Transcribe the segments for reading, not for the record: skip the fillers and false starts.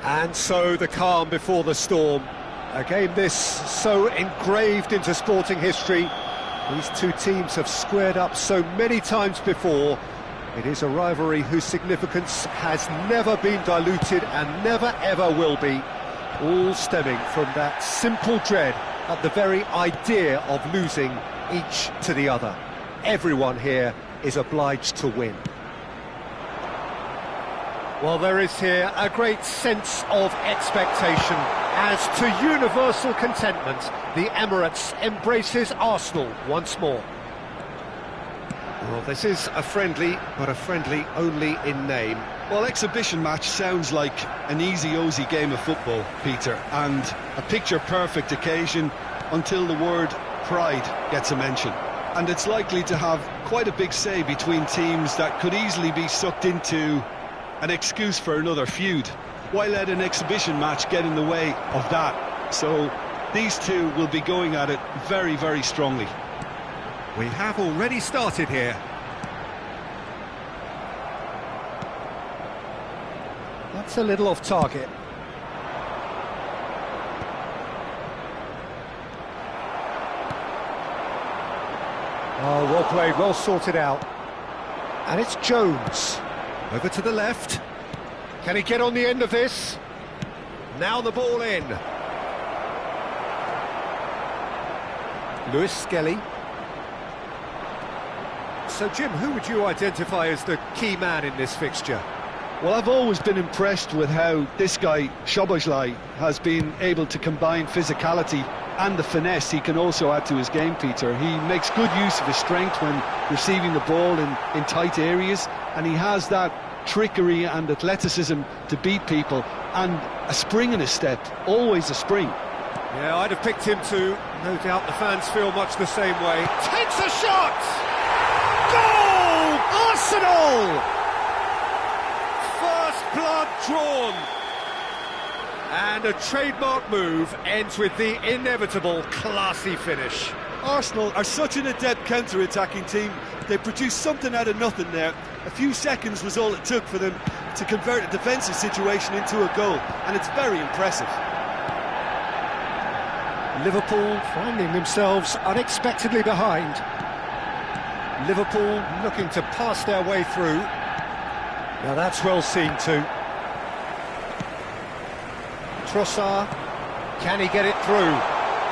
And so the calm before the storm. A game this so engraved into sporting history. These two teams have squared up so many times before. It is a rivalry whose significance has never been diluted and never ever will be. All stemming from that simple dread at the very idea of losing each to the other. Everyone here is obliged to win. Well, there is here a great sense of expectation as to universal contentment. The Emirates embraces Arsenal once more. Well, this is a friendly, but a friendly only in name. Well, exhibition match sounds like an easy-ozy game of football, Peter, and a picture-perfect occasion until the word pride gets a mention. And it's likely to have quite a big say between teams that could easily be sucked into an excuse for another feud. Why let an exhibition match get in the way of that? So these two will be going at it very, very strongly. We have already started here. That's a little off target. Oh, well played, well sorted out. And it's Jones. Over to the left. Can he get on the end of this? Now the ball in. Lewis Skelly. So, Jim, who would you identify as the key man in this fixture? Well, I've always been impressed with how this guy, Szoboszlai, has been able to combine physicality and the finesse he can also add to his game, Peter. He makes good use of his strength when receiving the ball in tight areas, and he has that trickery and athleticism to beat people, and a spring in his step, always a spring. Yeah, I'd have picked him too. No doubt the fans feel much the same way. Takes a shot! Goal! Arsenal! First blood drawn. And a trademark move ends with the inevitable classy finish. Arsenal are such an adept counter-attacking team. They produced something out of nothing there. A few seconds was all it took for them to convert a defensive situation into a goal, and it's very impressive. Liverpool finding themselves unexpectedly behind. Liverpool looking to pass their way through. Now that's well seen too. Trossard, can he get it through?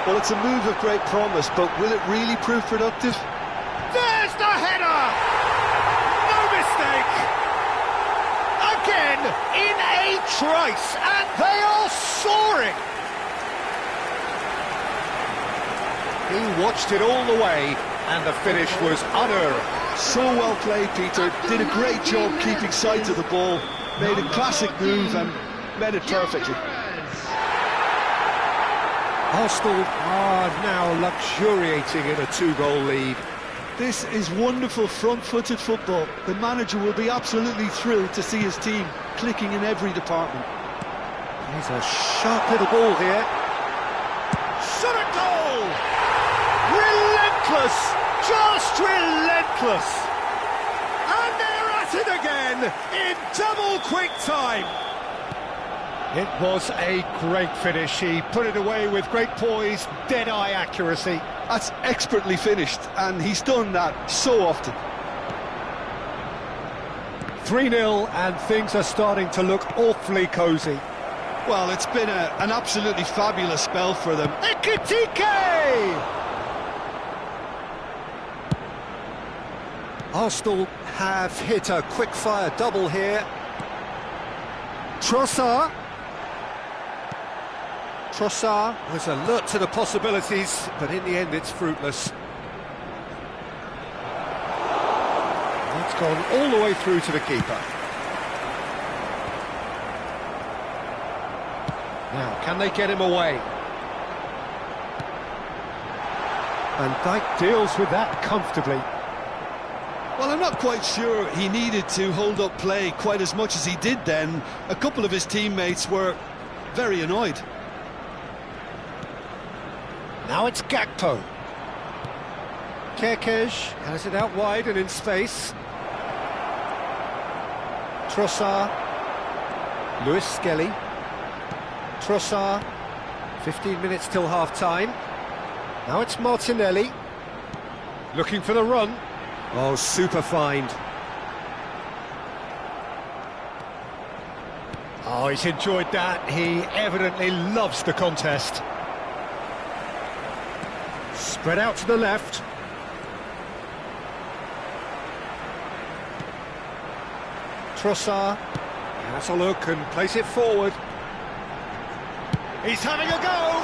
Well, it's a move of great promise, but will it really prove productive? There's the header! No mistake! Again, in a trice, and they are soaring! He watched it all the way, and the finish was unerring. So well played, Peter. Did a great job keeping sight of the ball, made a classic move and made it perfectly. Arsenal are now luxuriating in a 2-goal lead. This is wonderful front-footed football. The manager will be absolutely thrilled to see his team clicking in every department. Here's a sharp little ball here. Shot at goal! Relentless! Just relentless! And they're at it again in double quick time. It was a great finish. He put it away with great poise, dead-eye accuracy. That's expertly finished, and he's done that so often. 3-0, and things are starting to look awfully cosy. Well, it's been an absolutely fabulous spell for them. Ekitike! Arsenal have hit a quick-fire double here. Trossard was alert to the possibilities, but in the end it's fruitless. It's gone all the way through to the keeper. Now, can they get him away? And Dijk deals with that comfortably. Well, I'm not quite sure he needed to hold up play quite as much as he did then. A couple of his teammates were very annoyed. Now it's Gakpo. Kerkez has it out wide and in space. Trossard. Lewis Skelly. Trossard, 15 minutes till half-time. Now it's Martinelli, looking for the run. Oh, super find. Oh, he's enjoyed that. He evidently loves the contest. Spread out to the left. Trossard has a look and plays it forward. He's having a go!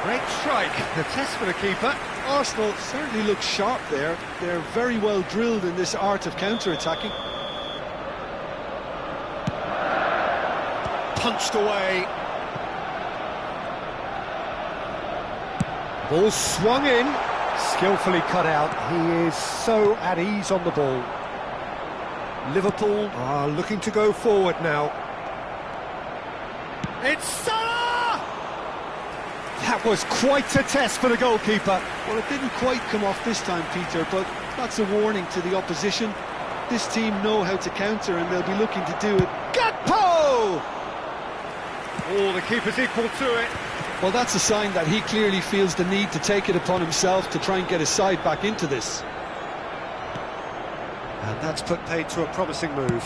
Great strike, the test for the keeper. Arsenal certainly look sharp there. They're very well drilled in this art of counter-attacking. Punched away. Ball swung in, skillfully cut out. He is so at ease on the ball. Liverpool are looking to go forward now. It's Salah! That was quite a test for the goalkeeper. Well, it didn't quite come off this time, Peter, but that's a warning to the opposition. This team know how to counter and they'll be looking to do it. Gakpo! Oh, the keeper's equal to it. Well, that's a sign that he clearly feels the need to take it upon himself to try and get his side back into this. And that's put paid to a promising move.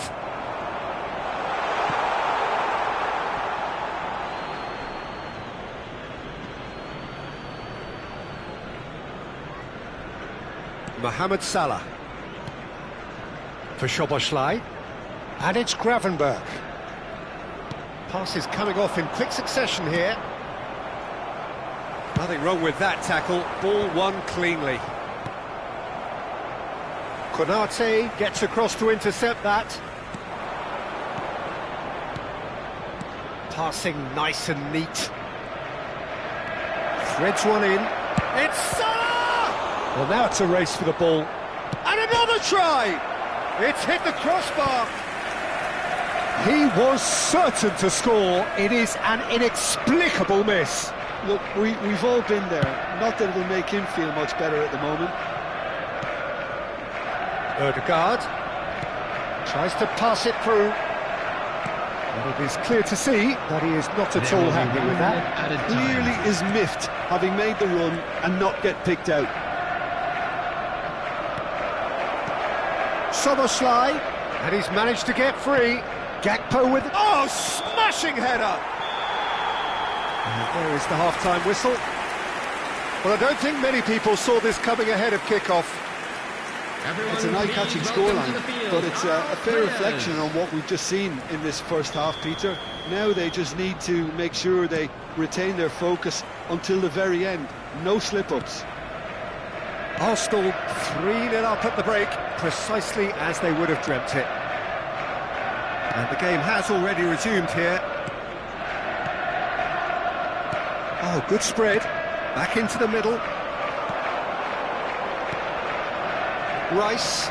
Mohamed Salah for Szoboszlai, and it's Gravenberch. Passes coming off in quick succession here. Nothing wrong with that tackle, ball won cleanly. Konate gets across to intercept that. Passing nice and neat. Threads one in. It's Salah! Well, now it's a race for the ball. And another try! It's hit the crossbar. He was certain to score. It is an inexplicable miss. Look, we've all been there. Not that it'll make him feel much better at the moment. Ødegaard tries to pass it through. And it is clear to see that he is not at all happy with that. Clearly is miffed, having made the run and not get picked out. Szoboszlai, and he's managed to get free. Gakpo with... Oh, smashing header! And there is the half-time whistle. Well, I don't think many people saw this coming ahead of kick-off. It's an eye-catching scoreline, but it's a fair reflection on what we've just seen in this first half, Peter. Now they just need to make sure they retain their focus until the very end. No slip-ups. Arsenal 3-0 up at the break, precisely as they would have dreamt it. And the game has already resumed here. Oh, good spread. Back into the middle. Rice.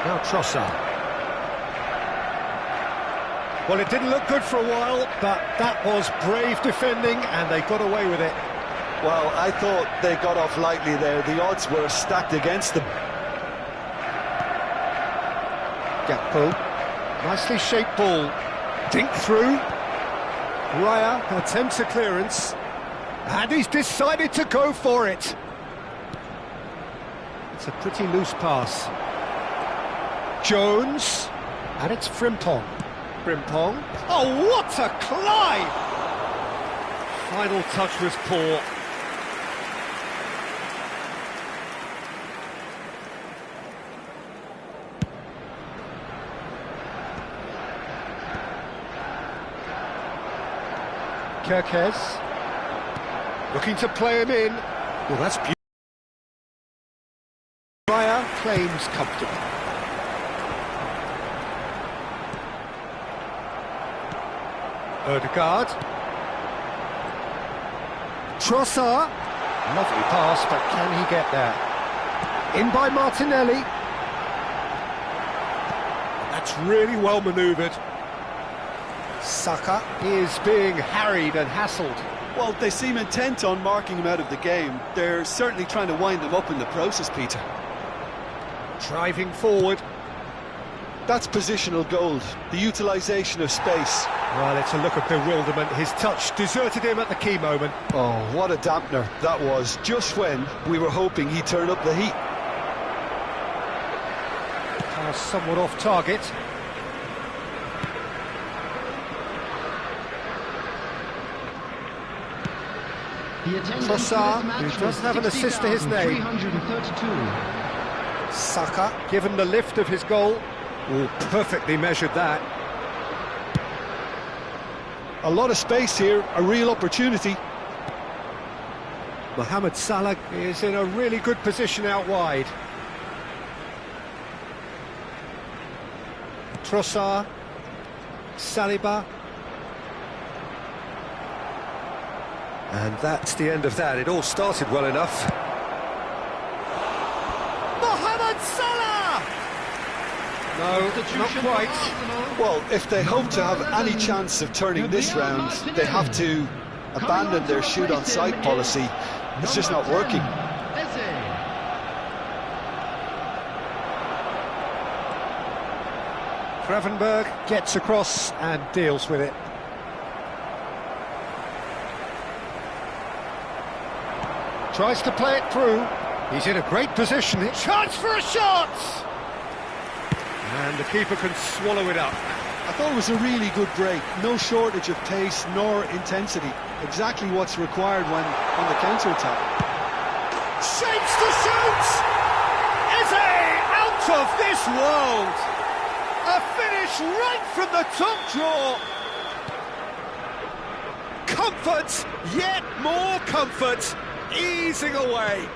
Now Trossard. Well, it didn't look good for a while, but that was brave defending, and they got away with it. Well, I thought they got off lightly there. The odds were stacked against them. Gakpo. Nicely shaped ball. Dink through. Raya attempts a clearance. And he's decided to go for it. It's a pretty loose pass. Jones. And it's Frimpong. Frimpong. Oh, what a climb! Final touch was poor. Kerkez, looking to play him in. Well, that's beautiful. Raya claims comfortable. Ødegaard. Trossard. Lovely pass, but can he get there? In by Martinelli. That's really well manoeuvred. Saka is being harried and hassled. Well, they seem intent on marking him out of the game. They're certainly trying to wind him up in the process, Peter. Driving forward. That's positional gold, the utilisation of space. Well, it's a look of bewilderment. His touch deserted him at the key moment. Oh, what a dampener that was, just when we were hoping he'd turn up the heat. Somewhat off target. Trossard, who does have an assist to his name. Saka, given the lift of his goal. Oh, perfectly measured that. A lot of space here, a real opportunity. Mohamed Salah is in a really good position out wide. Trossard, Saliba. And that's the end of that. It all started well enough. Mohamed Salah! No, not quite. Well, if they hope to have any chance of turning this round, they have to abandon their shoot-on-sight policy. It's just not working. Gravenberg gets across and deals with it. Tries to play it through. He's in a great position. Chance for a shot! And the keeper can swallow it up. I thought it was a really good break. No shortage of pace nor intensity. Exactly what's required when on the counter-attack. Shapes to shoot! Eze out of this world! A finish right from the top draw. Comfort, yet more comfort, easing away.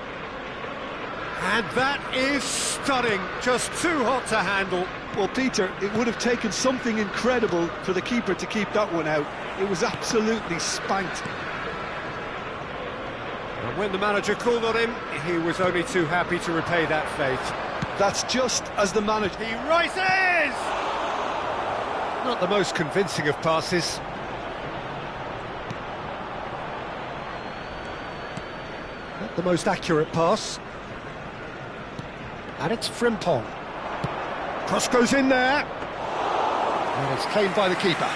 And that is stunning, just too hot to handle. Well, Peter, it would have taken something incredible for the keeper to keep that one out. It was absolutely spanked. And when the manager called on him, he was only too happy to repay that faith. That's just as the manager... He rises! Not the most convincing of passes. Not the most accurate pass. And it's Frimpong. Cross goes in there. And it's claimed by the keeper.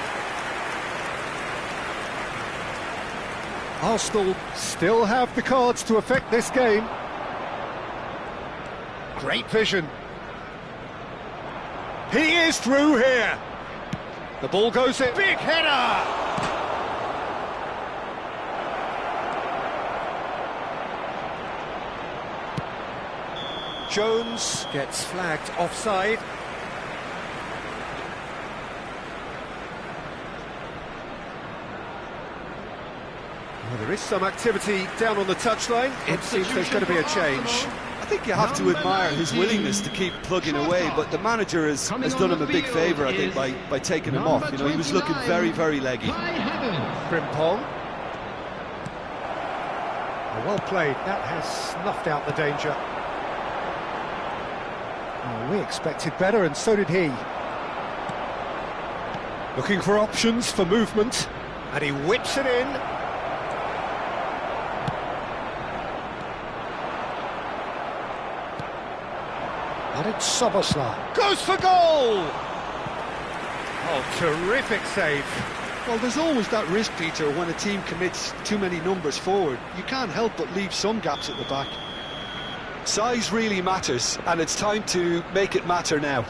Arsenal still have the cards to affect this game. Great vision. He is through here. The ball goes in. Big header! Jones gets flagged offside. Well, there is some activity down on the touchline. It seems there's going to be a change. I think you have to admire his willingness to keep plugging away, but the manager has done him a big favour, I think, by taking him off. You know, he was looking very, very leggy. Frimpong. Well played. That has snuffed out the danger. Oh, we expected better, and so did he. Looking for options for movement, and he whips it in. And it's Soboslai. Goes for goal! Oh, terrific save. Well, there's always that risk, Peter, when a team commits too many numbers forward. You can't help but leave some gaps at the back. Size really matters, and it's time to make it matter now.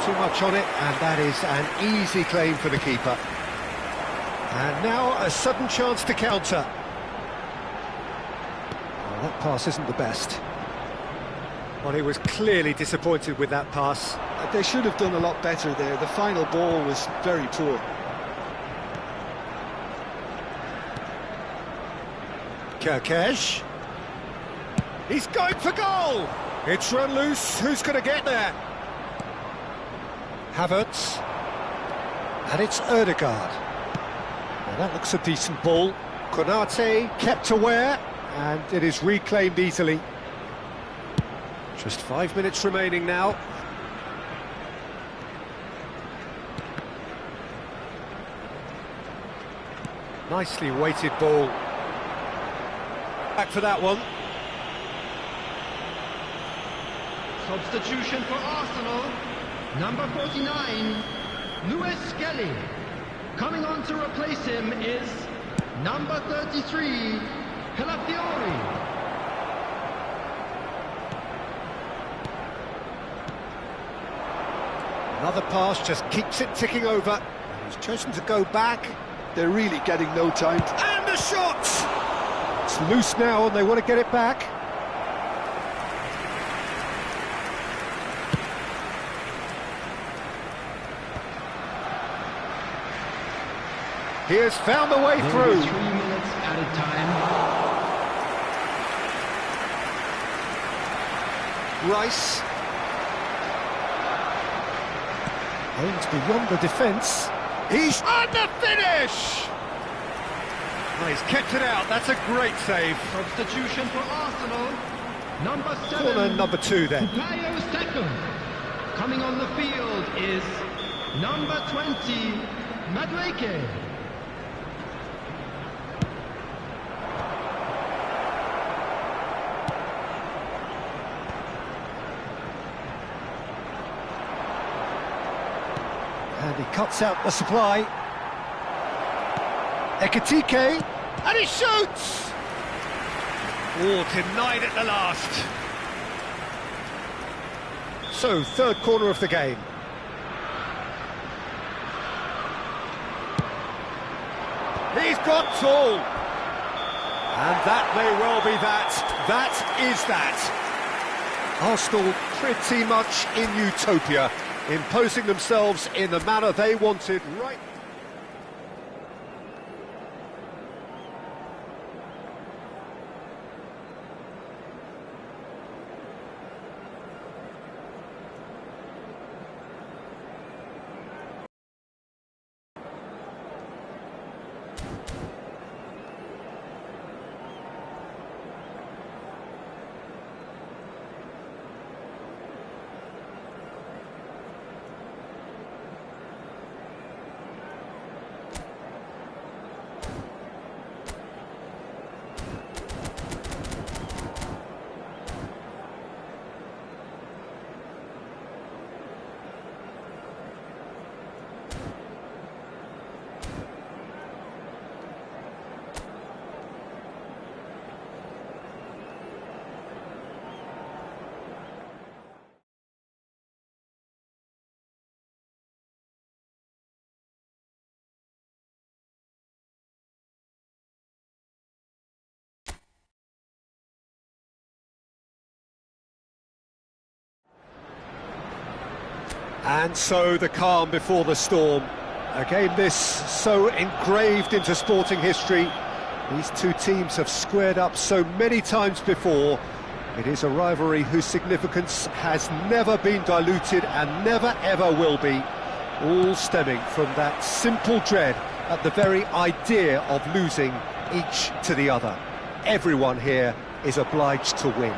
Too much on it, and that is an easy claim for the keeper. And now a sudden chance to counter. Well, that pass isn't the best. Well, he was clearly disappointed with that pass. They should have done a lot better there. The final ball was very poor. Kirkesh. He's going for goal! It's run loose. Who's going to get there? Havertz. And it's Ødegaard. Well, that looks a decent ball. Konate kept aware, and it is reclaimed easily. Just 5 minutes remaining now. Nicely weighted ball. Back for that one. Substitution for Arsenal, number 49, Lewis Skelly. Coming on to replace him is number 33, Calafiori. Another pass just keeps it ticking over. He's chosen to go back. They're really getting no time. And a shot! It's loose now and they want to get it back. He has found the way through. 3 minutes added time. Rice. Aims beyond the defence. He's on the finish! Oh, he's kept it out, that's a great save. Substitution for Arsenal, number 7. Corner number 2 then. Bukayo Saka. Coming on the field is number 20, Madueke. And he cuts out the supply. Ekitike, and he shoots! Oh, denied at the last. So, third corner of the game. He's got tall. And that may well be that. That is that. Arsenal pretty much in utopia, imposing themselves in the manner they wanted right. And so the calm before the storm. A game this so engraved into sporting history. These two teams have squared up so many times before. It is a rivalry whose significance has never been diluted and never ever will be. All stemming from that simple dread at the very idea of losing each to the other. Everyone here is obliged to win.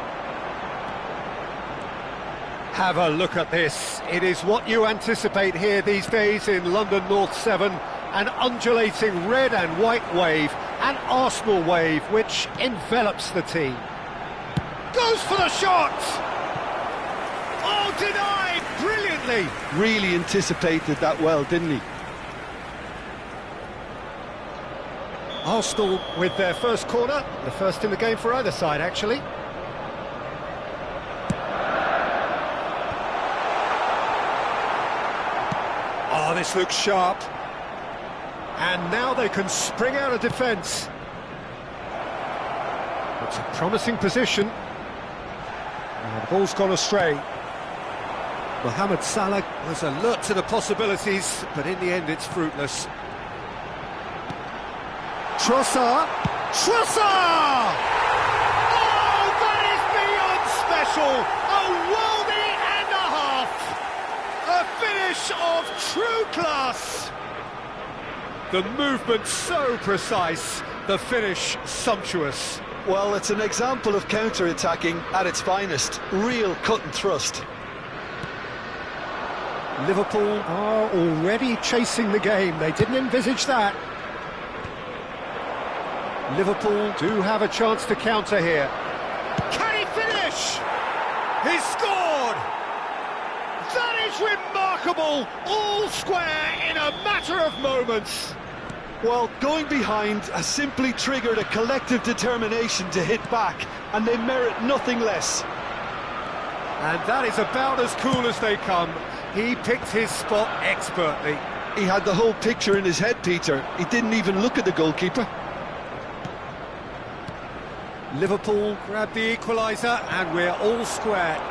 Have a look at this. It is what you anticipate here these days in London North 7. An undulating red and white wave, an Arsenal wave which envelops the team. Goes for the shot! Oh, denied brilliantly! Really anticipated that well, didn't he? Arsenal with their first corner, the first in the game for either side actually. Oh, this looks sharp. And now they can spring out of defence. It's a promising position. And the ball's gone astray. Mohamed Salah was alert to the possibilities, but in the end it's fruitless. Trossard! Trossard! Oh, that is beyond special! A worldie and a half! A finish of true class! The movement so precise, the finish sumptuous. Well, it's an example of counter-attacking at its finest. Real cut and thrust. Liverpool are already chasing the game. They didn't envisage that. Liverpool do have a chance to counter here. Can he finish? He's scored! is remarkable, all square in a matter of moments. Well, going behind has simply triggered a collective determination to hit back, and they merit nothing less. And that is about as cool as they come. He picked his spot expertly. He had the whole picture in his head, Peter. He didn't even look at the goalkeeper. Liverpool grab the equaliser, and we're all square.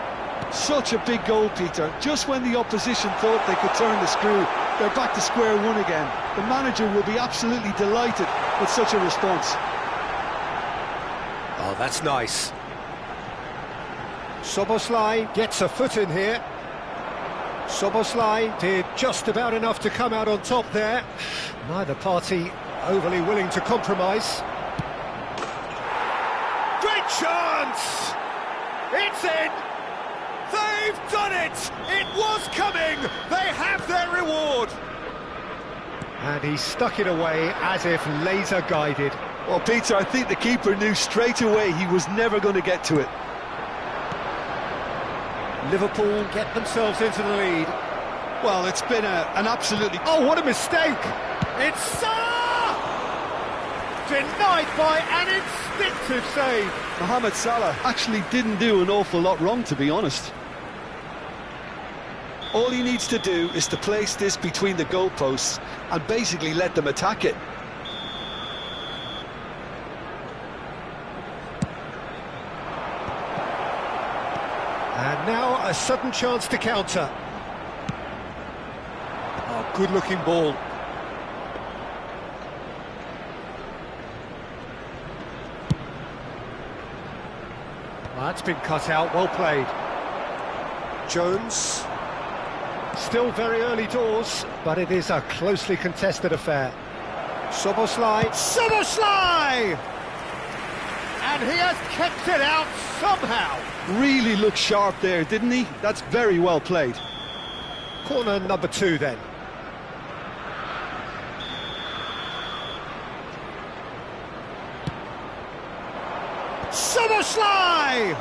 Such a big goal, Peter. Just when the opposition thought they could turn the screw, they're back to square one again. The manager will be absolutely delighted with such a response. Oh, that's nice. Szoboszlai gets a foot in here. Szoboszlai did just about enough to come out on top there. Neither party overly willing to compromise. Great chance! It's in! They've done it! It was coming! They have their reward! And he stuck it away as if laser-guided. Well, Peter, I think the keeper knew straight away he was never going to get to it. Liverpool get themselves into the lead. Well, it's been an absolutely... Oh, what a mistake! It's Salah! Denied by an instinctive save. Mohamed Salah actually didn't do an awful lot wrong, to be honest. All he needs to do is to place this between the goalposts and basically let them attack it. And now a sudden chance to counter. Oh, good-looking ball. Well, that's been cut out, well played. Jones. Still very early doors, but it is a closely contested affair. Szoboszlai. Szoboszlai! And he has kept it out somehow. Really looked sharp there, didn't he? That's very well played. Corner number 2 then. Szoboszlai!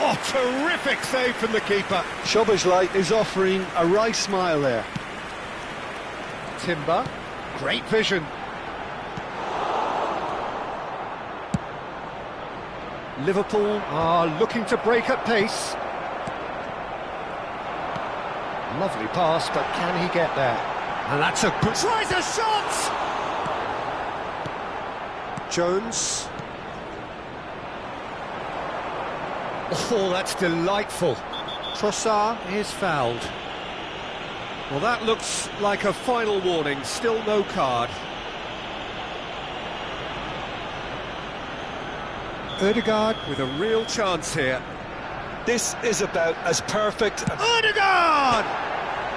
Oh, terrific save from the keeper. Szoboszlai is offering a right smile there. Timber, great vision. Liverpool are looking to break at pace. Lovely pass, but can he get there? And that's a good... Tries a shot! Jones. Oh, that's delightful. Trossard is fouled. Well, that looks like a final warning. Still no card. Ødegaard with a real chance here. This is about as perfect... Ødegaard!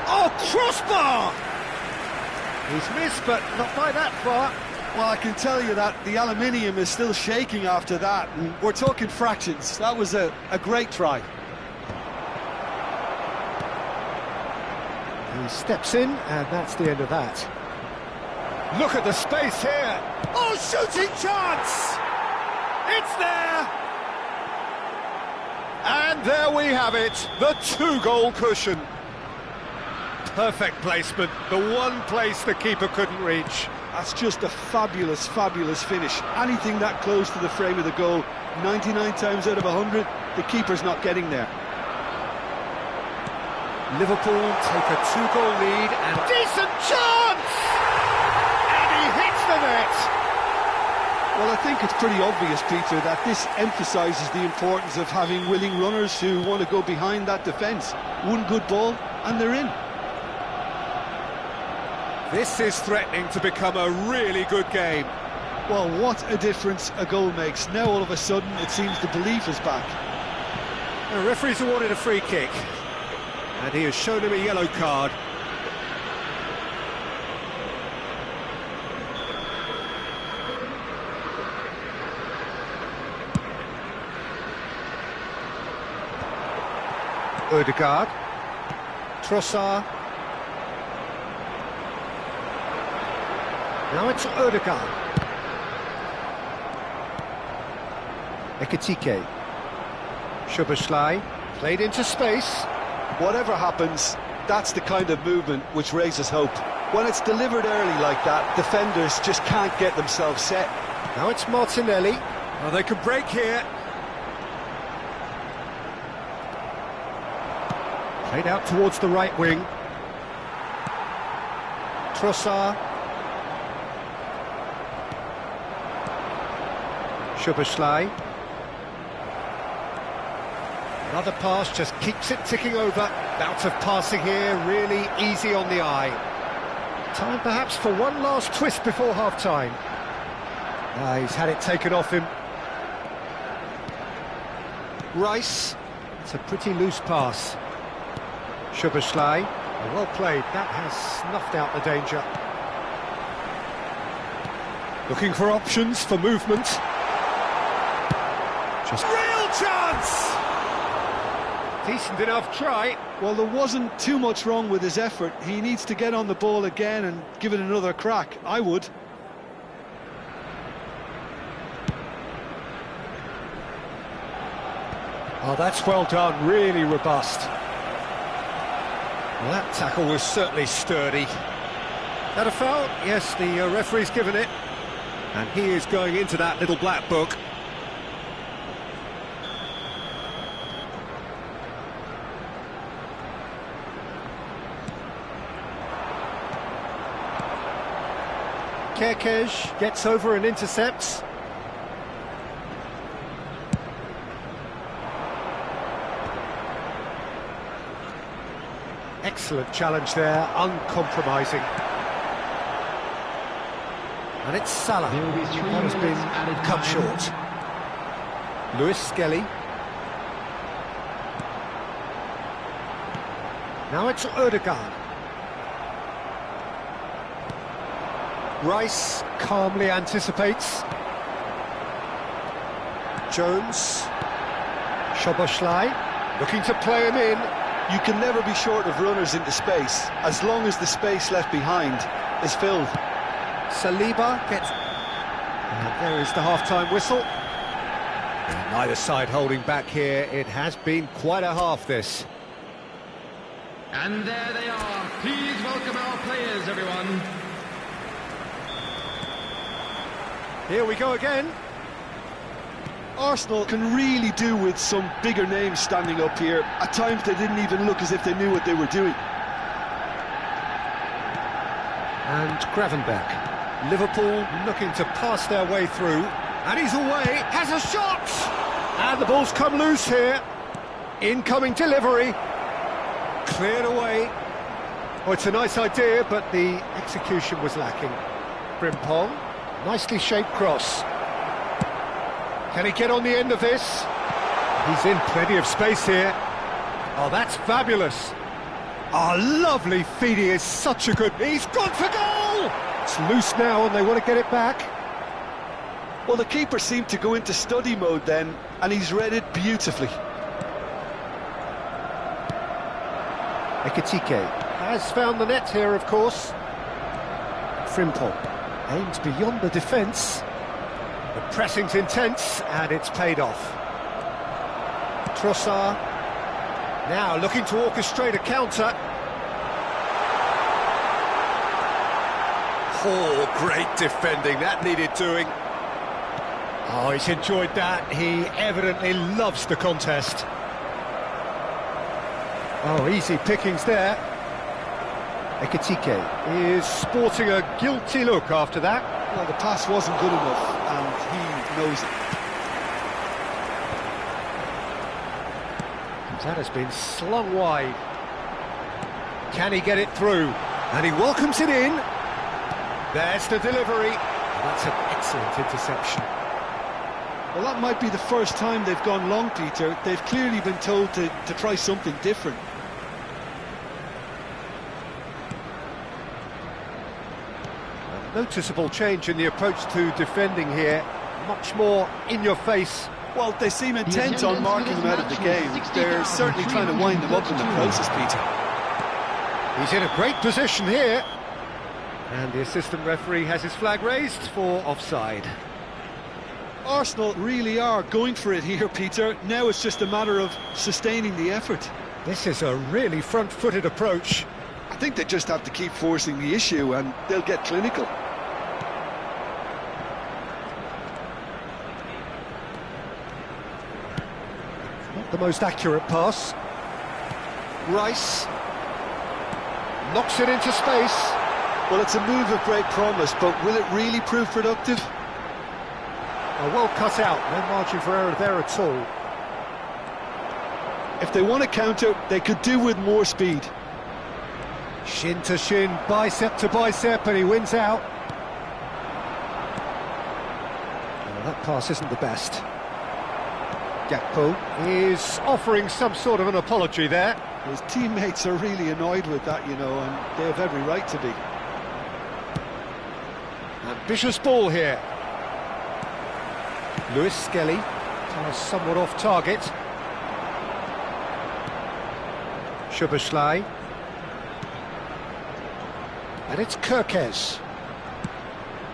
Oh, crossbar! He's missed, but not by that far. Well, I can tell you that the aluminium is still shaking after that, and we're talking fractions. That was a great try. He steps in, and that's the end of that. Look at the space here! Oh, shooting chance! It's there! And there we have it, the 2-goal cushion. Perfect placement, the one place the keeper couldn't reach. That's just a fabulous, fabulous finish. Anything that close to the frame of the goal, 99 times out of 100, the keeper's not getting there. Liverpool take a 2-goal lead and decent chance! And he hits the net! Well, I think it's pretty obvious, Peter, that this emphasises the importance of having willing runners who want to go behind that defence. One good ball, and they're in. This is threatening to become a really good game. Well, what a difference a goal makes. Now, all of a sudden, it seems the belief is back. The referee's awarded a free kick. And he has shown him a yellow card. Ødegaard. Trossard. Now it's Ødegaard. Ekitike. Szoboszlai played into space. Whatever happens, that's the kind of movement which raises hope. When it's delivered early like that, defenders just can't get themselves set. Now it's Martinelli. Oh, they could break here. Played out towards the right wing. Trossard. Szoboszlai. Another pass, just keeps it ticking over. Bout of passing here, really easy on the eye. Time perhaps for one last twist before half-time. He's had it taken off him. Rice. It's a pretty loose pass. Szoboszlai. Well played, that has snuffed out the danger. Looking for options for movement. Just real chance! Decent enough try. Well, there wasn't too much wrong with his effort. He needs to get on the ball again and give it another crack. I would. Oh, that's well done, really robust. Well, that tackle was certainly sturdy. That a foul? Yes, the referee's given it. And he is going into that little black book. Kerkez gets over and intercepts. Excellent challenge there, uncompromising. And it's Salah. That has been cut short. Lewis Skelly. Now it's Ødegaard. Rice calmly anticipates. Jones. Szoboszlai looking to play him in. You can never be short of runners into space, as long as the space left behind is filled. Saliba gets... And there is the half-time whistle. And neither side holding back here. It has been quite a half, this. And there they are. Please welcome our players, everyone. Here we go again. Arsenal can really do with some bigger names standing up here. At times they didn't even look as if they knew what they were doing. And Gravenberch. Liverpool looking to pass their way through. And he's away, has a shot! And the ball's come loose here. Incoming delivery. Cleared away. Oh, it's a nice idea, but the execution was lacking. Frimpong, nicely shaped cross. Can he get on the end of this? He's in plenty of space here. Oh, that's fabulous. Oh, lovely feed, he is such a good... He's gone for goal! It's loose now and they want to get it back. Well, the keeper seemed to go into study mode then, and he's read it beautifully. Ekitike has found the net here, of course. Frimpong aims beyond the defence. The pressing's intense, and it's paid off. Trossard, now looking to orchestrate a counter. Oh, great defending, that needed doing. Oh, he's enjoyed that, he evidently loves the contest. Oh, easy pickings there. Ekitike is sporting a guilty look after that. Well, the pass wasn't good enough, and he knows it. That has been slung wide. Can he get it through? And he welcomes it in. There's the delivery. That's an excellent interception. Well, that might be the first time they've gone long, Peter. They've clearly been told to try something different. Noticeable change in the approach to defending here. Much more in your face. Well, they seem intent on marking him out of the game. They're certainly trying to wind them up in the process, Peter. He's in a great position here. And the assistant referee has his flag raised for offside. Arsenal really are going for it here, Peter. Now it's just a matter of sustaining the effort. This is a really front-footed approach. I think they just have to keep forcing the issue and they'll get clinical. Not the most accurate pass. Rice knocks it into space. Well, it's a move of great promise, but will it really prove productive? Well cut out, no margin for error there at all. If they want to counter, they could do with more speed. Shin to shin, bicep to bicep, and he wins out. Well, that pass isn't the best. Gakpo is offering some sort of an apology there. His teammates are really annoyed with that, you know, and they have every right to be. Ambitious ball here. Lewis Skelly, somewhat off target. Szoboszlai. And it's Kirkes.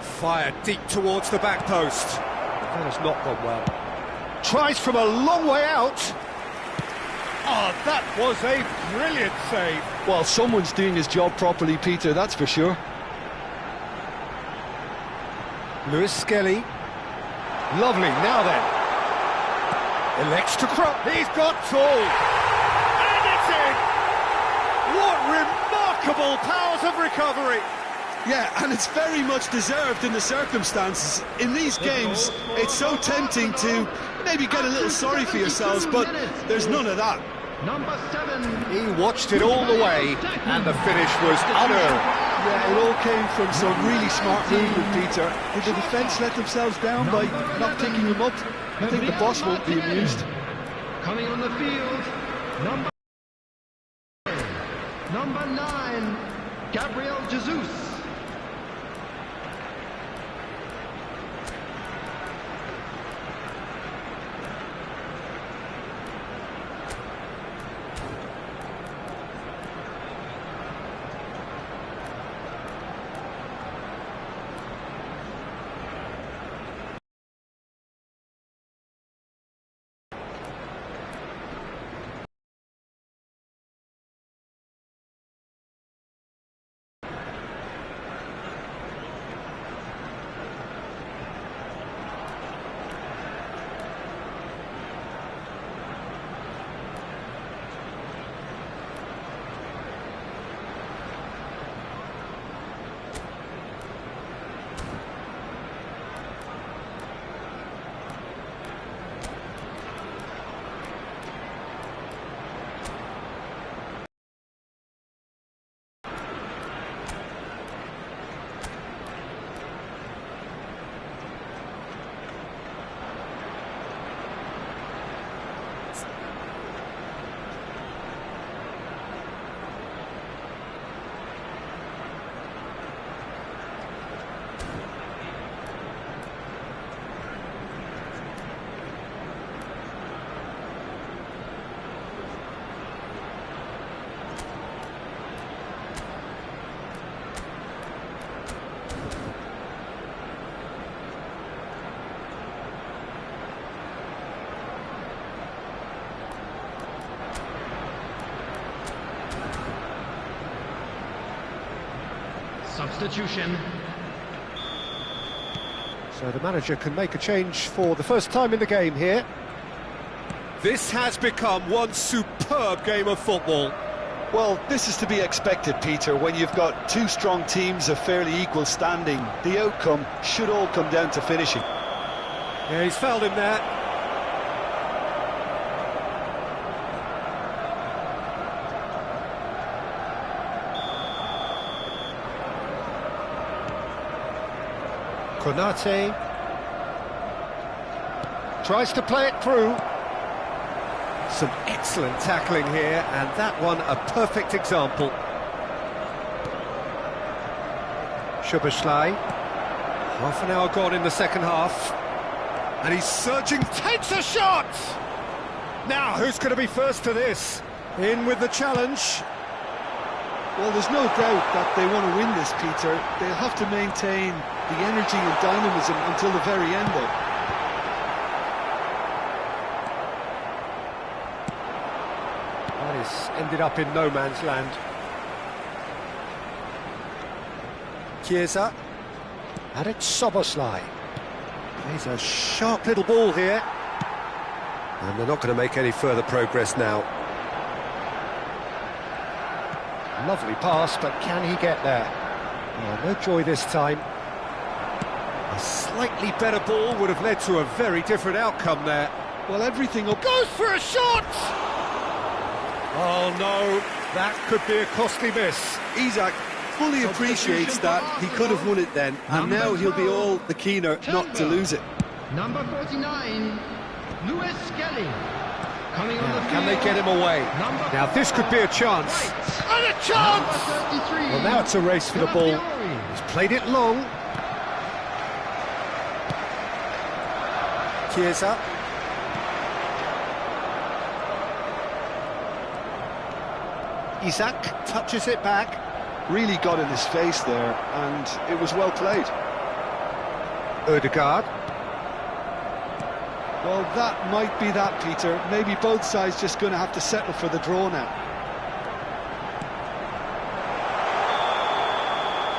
Fired deep towards the back post. That has not gone well. Tries from a long way out. Oh, that was a brilliant save. Well, someone's doing his job properly, Peter, that's for sure. Lewis Skelly. Lovely, now then. Elects to cross. He's got tall. And it's in! What remarkable powers of recovery! Yeah, and it's very much deserved in the circumstances. In these games, it's so tempting to maybe get a little sorry for yourselves, but there's none of that. Number 7. He watched it all the way, and the finish was unearned. Yeah, it all came from some really smart movement, Peter. Did the defence let themselves down by not picking him up? I think the boss won't be amused. Coming on the field, number 9, Gabriel Jesus. Substitution. So the manager can make a change for the first time in the game here. This has become one superb game of football. Well, this is to be expected, Peter, when you've got two strong teams of fairly equal standing. The outcome should all come down to finishing. Yeah, he's fouled him there. Konate tries to play it through. Some excellent tackling here, and that one a perfect example. Szoboszlai. Half an hour gone in the second half. And he's surging, takes a shot! Now, who's going to be first to this? In with the challenge. Well, there's no doubt that they want to win this, Peter. They'll have to maintain the energy and dynamism until the very end, though. This ended up in no man's land. Chiesa. And it's Soboslai. Plays a sharp little ball here. And they're not going to make any further progress now. Lovely pass, but can he get there? Oh, no joy this time. A slightly better ball would have led to a very different outcome there. Well, everything up... Goes for a shot! Oh no, that could be a costly miss. Isaac fully appreciates that. He could have won it then, and now he'll be all the keener not to lose it. Number 49, Lewis Skelly. Coming on the field. Can they get him away? Now this could be a chance. Right. And a chance! Number 33. Well, now it's a race for the ball. He's played it long. Chiesa. Isaac touches it back. Really got in his face there, and it was well played. Ødegaard. Well, that might be that, Peter. Maybe both sides just going to have to settle for the draw now.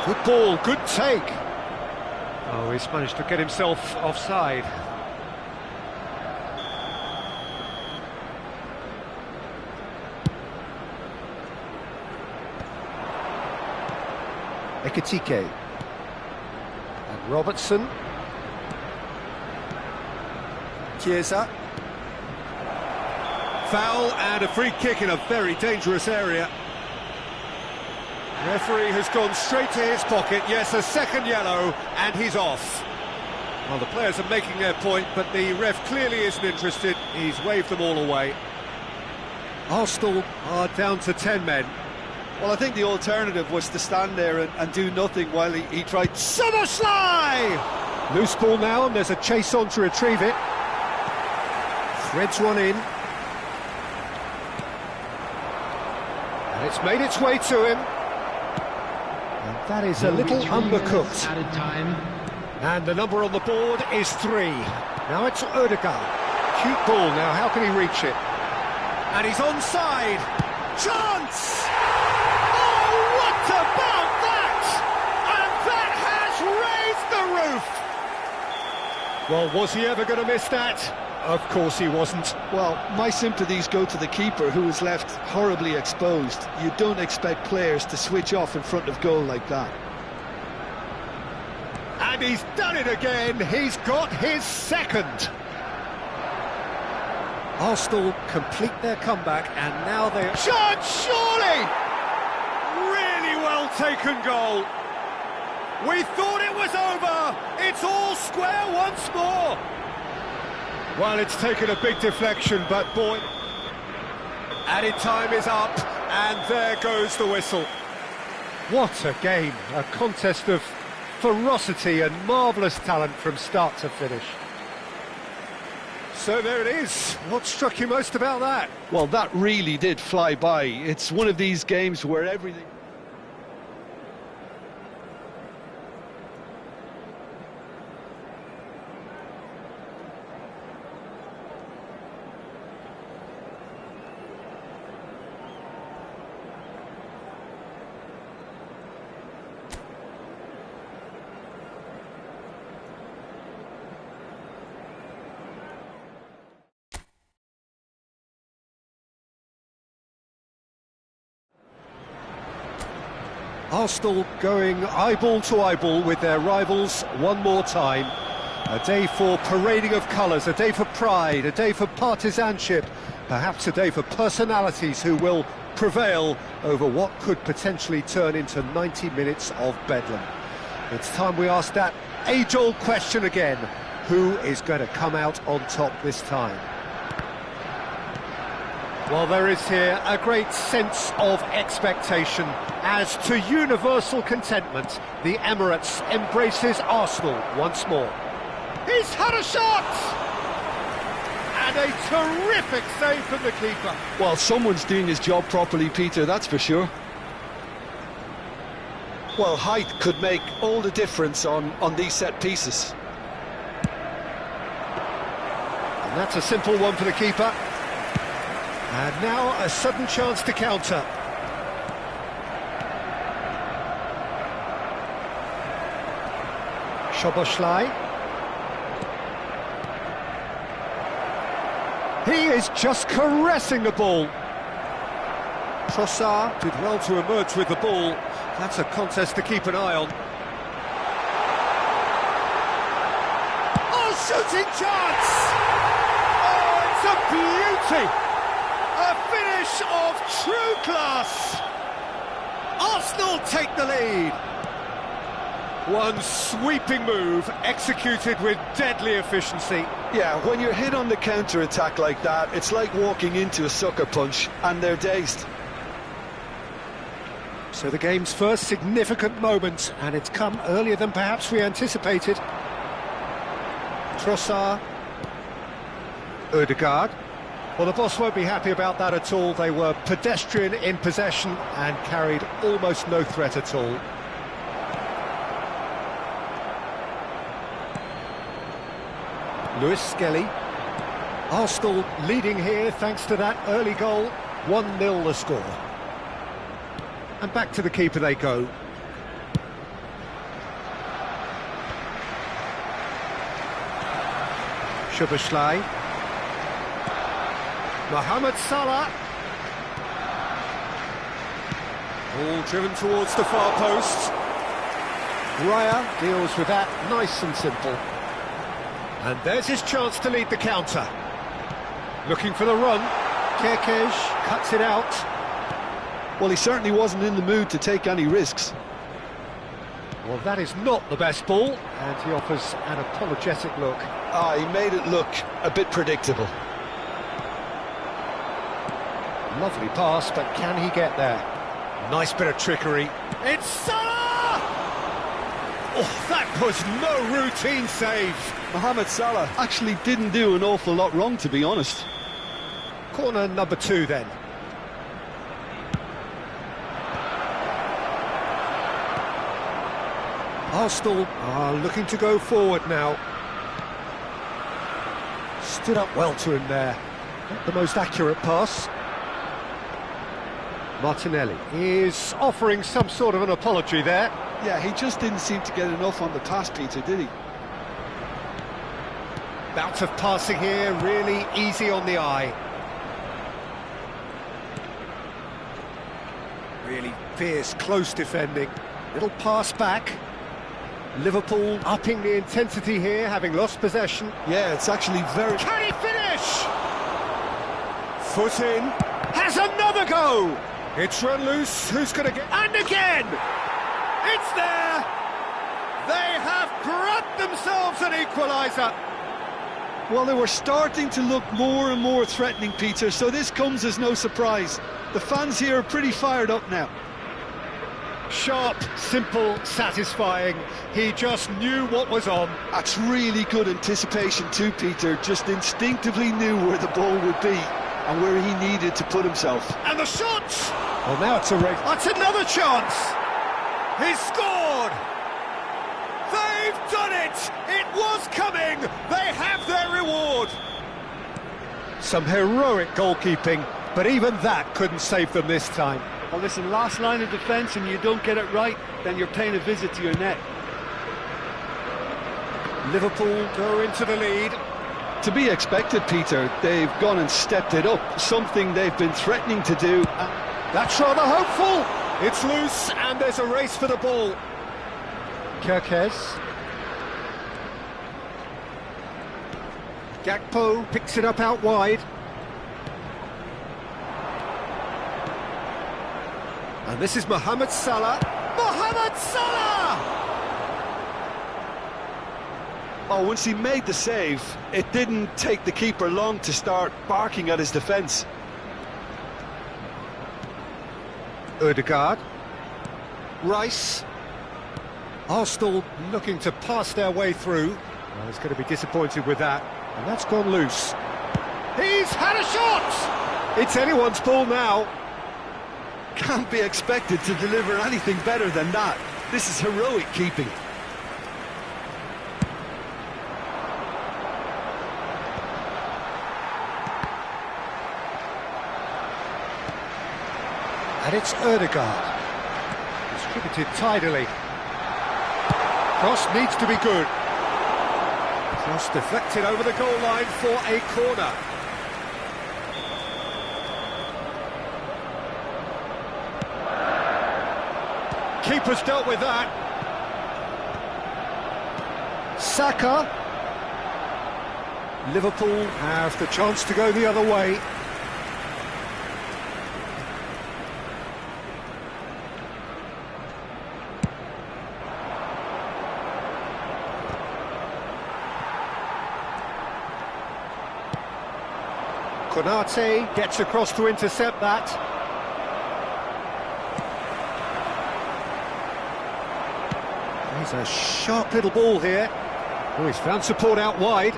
Good ball, good take. Oh, he's managed to get himself offside. Ekitike. And Robertson. Chiesa. Foul and a free kick in a very dangerous area. Referee has gone straight to his pocket. Yes, a second yellow, and he's off. Well, the players are making their point, but the ref clearly isn't interested. He's waved them all away. Arsenal are down to 10 men. Well, I think the alternative was to stand there and do nothing while he tried... Soboslai! Loose ball now, and there's a chase on to retrieve it. Threads one in. And it's made its way to him. And that is a little undercooked. Added time. And the number on the board is 3. Now it's Ødegaard. Cute ball now, how can he reach it? And he's onside. Chance! Oh, what about that? And that has raised the roof! Well, was he ever going to miss that? Of course he wasn't. Well, my sympathies go to the keeper, who was left horribly exposed. You don't expect players to switch off in front of goal like that. And he's done it again. He's got his second. Arsenal complete their comeback, and now they... Shot, surely! Really well taken goal. We thought it was over. It's all square once more. Well, it's taken a big deflection, but boy... Added time is up, and there goes the whistle. What a game. A contest of ferocity and marvellous talent from start to finish. So there it is. What struck you most about that? Well, that really did fly by. It's one of these games where everything... Arsenal going eyeball to eyeball with their rivals one more time. A day for parading of colours, a day for pride, a day for partisanship, perhaps a day for personalities who will prevail over what could potentially turn into 90 minutes of bedlam. It's time we ask that age-old question again. Who is going to come out on top this time? Well, there is here a great sense of expectation as to universal contentment. The Emirates embraces Arsenal once more. He's had a shot! And a terrific save from the keeper. Well, someone's doing his job properly, Peter, that's for sure. Well, height could make all the difference on these set pieces. And that's a simple one for the keeper. And now a sudden chance to counter. Szoboszlai. He is just caressing the ball. Trossard did well to emerge with the ball. That's a contest to keep an eye on. Oh, shooting chance! Oh, it's a beauty! A finish of true class! Arsenal take the lead. One sweeping move, executed with deadly efficiency. Yeah, when you're hit on the counter-attack like that, it's like walking into a sucker punch, and they're dazed. So the game's first significant moment, and it's come earlier than perhaps we anticipated. Trossard. Ødegaard. Well, the boss won't be happy about that at all. They were pedestrian in possession and carried almost no threat at all. Lewis Skelly. Arsenal leading here thanks to that early goal. 1-0 the score. And back to the keeper they go. Szoboszlai. Mohamed Salah. Ball driven towards the far post. Raya deals with that nice and simple. And there's his chance to lead the counter. Looking for the run. Kerkez cuts it out. Well, he certainly wasn't in the mood to take any risks. Well, that is not the best ball, and he offers an apologetic look. Ah, he made it look a bit predictable. Lovely pass, but can he get there? Nice bit of trickery. It's Salah! Oh, that was no routine save. Mohamed Salah actually didn't do an awful lot wrong, to be honest. Corner number 2 then. Arsenal are looking to go forward now. Stood up well to him there. Not the most accurate pass. Martinelli is offering some sort of an apology there. Yeah, he just didn't seem to get enough on the pass, Peter, did he? Bout of passing here, really easy on the eye. Really fierce, close defending. Little pass back. Liverpool upping the intensity here, having lost possession. Yeah, it's actually very... Can he finish? Foot in. Has another go! It's run loose, who's going to get... And again! It's there! They have grabbed themselves an equaliser. Well, they were starting to look more and more threatening, Peter, so this comes as no surprise. The fans here are pretty fired up now. Sharp, simple, satisfying. He just knew what was on. That's really good anticipation too, Peter. Just instinctively knew where the ball would be and where he needed to put himself. And the shot! Well, now it's a race. That's another chance! He's scored! They've done it! It was coming! They have their reward! Some heroic goalkeeping, but even that couldn't save them this time. Well, listen, last line of defence and you don't get it right, then you're paying a visit to your net. Liverpool go into the lead. To be expected, Peter. They've gone and stepped it up, something they've been threatening to do. That's rather hopeful. It's loose and there's a race for the ball. Kerkez. Gakpo picks it up out wide. And this is Mohamed Salah. Mohamed Salah! Oh, once he made the save, it didn't take the keeper long to start barking at his defence. Ødegaard. Rice. Arsenal looking to pass their way through. Well, he's going to be disappointed with that. And that's gone loose. He's had a shot! It's anyone's ball now. Can't be expected to deliver anything better than that. This is heroic keeping. And it's Ødegaard. Distributed tidily. Cross needs to be good. Cross deflected over the goal line for a corner. Keeper's dealt with that. Saka. Liverpool have the chance to go the other way. Konate gets across to intercept that. He's a sharp little ball here. Oh, he's found support out wide.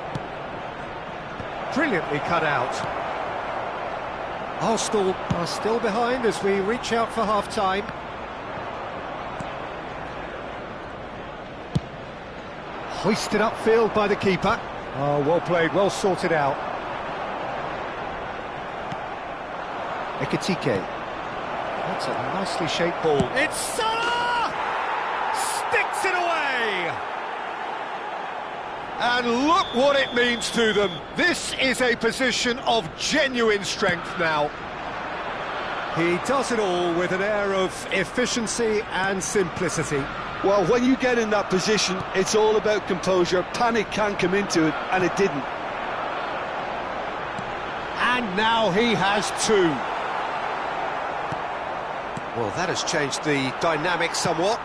Brilliantly cut out. Arsenal are still behind as we reach out for half-time. Hoisted upfield by the keeper. Oh, well played, well sorted out. Ekitike. That's a nicely shaped ball. It's Salah! Sticks it away! And look what it means to them. This is a position of genuine strength now. He does it all with an air of efficiency and simplicity. Well, when you get in that position, it's all about composure. Panic can come into it, and it didn't. And now he has two. Well, that has changed the dynamic somewhat.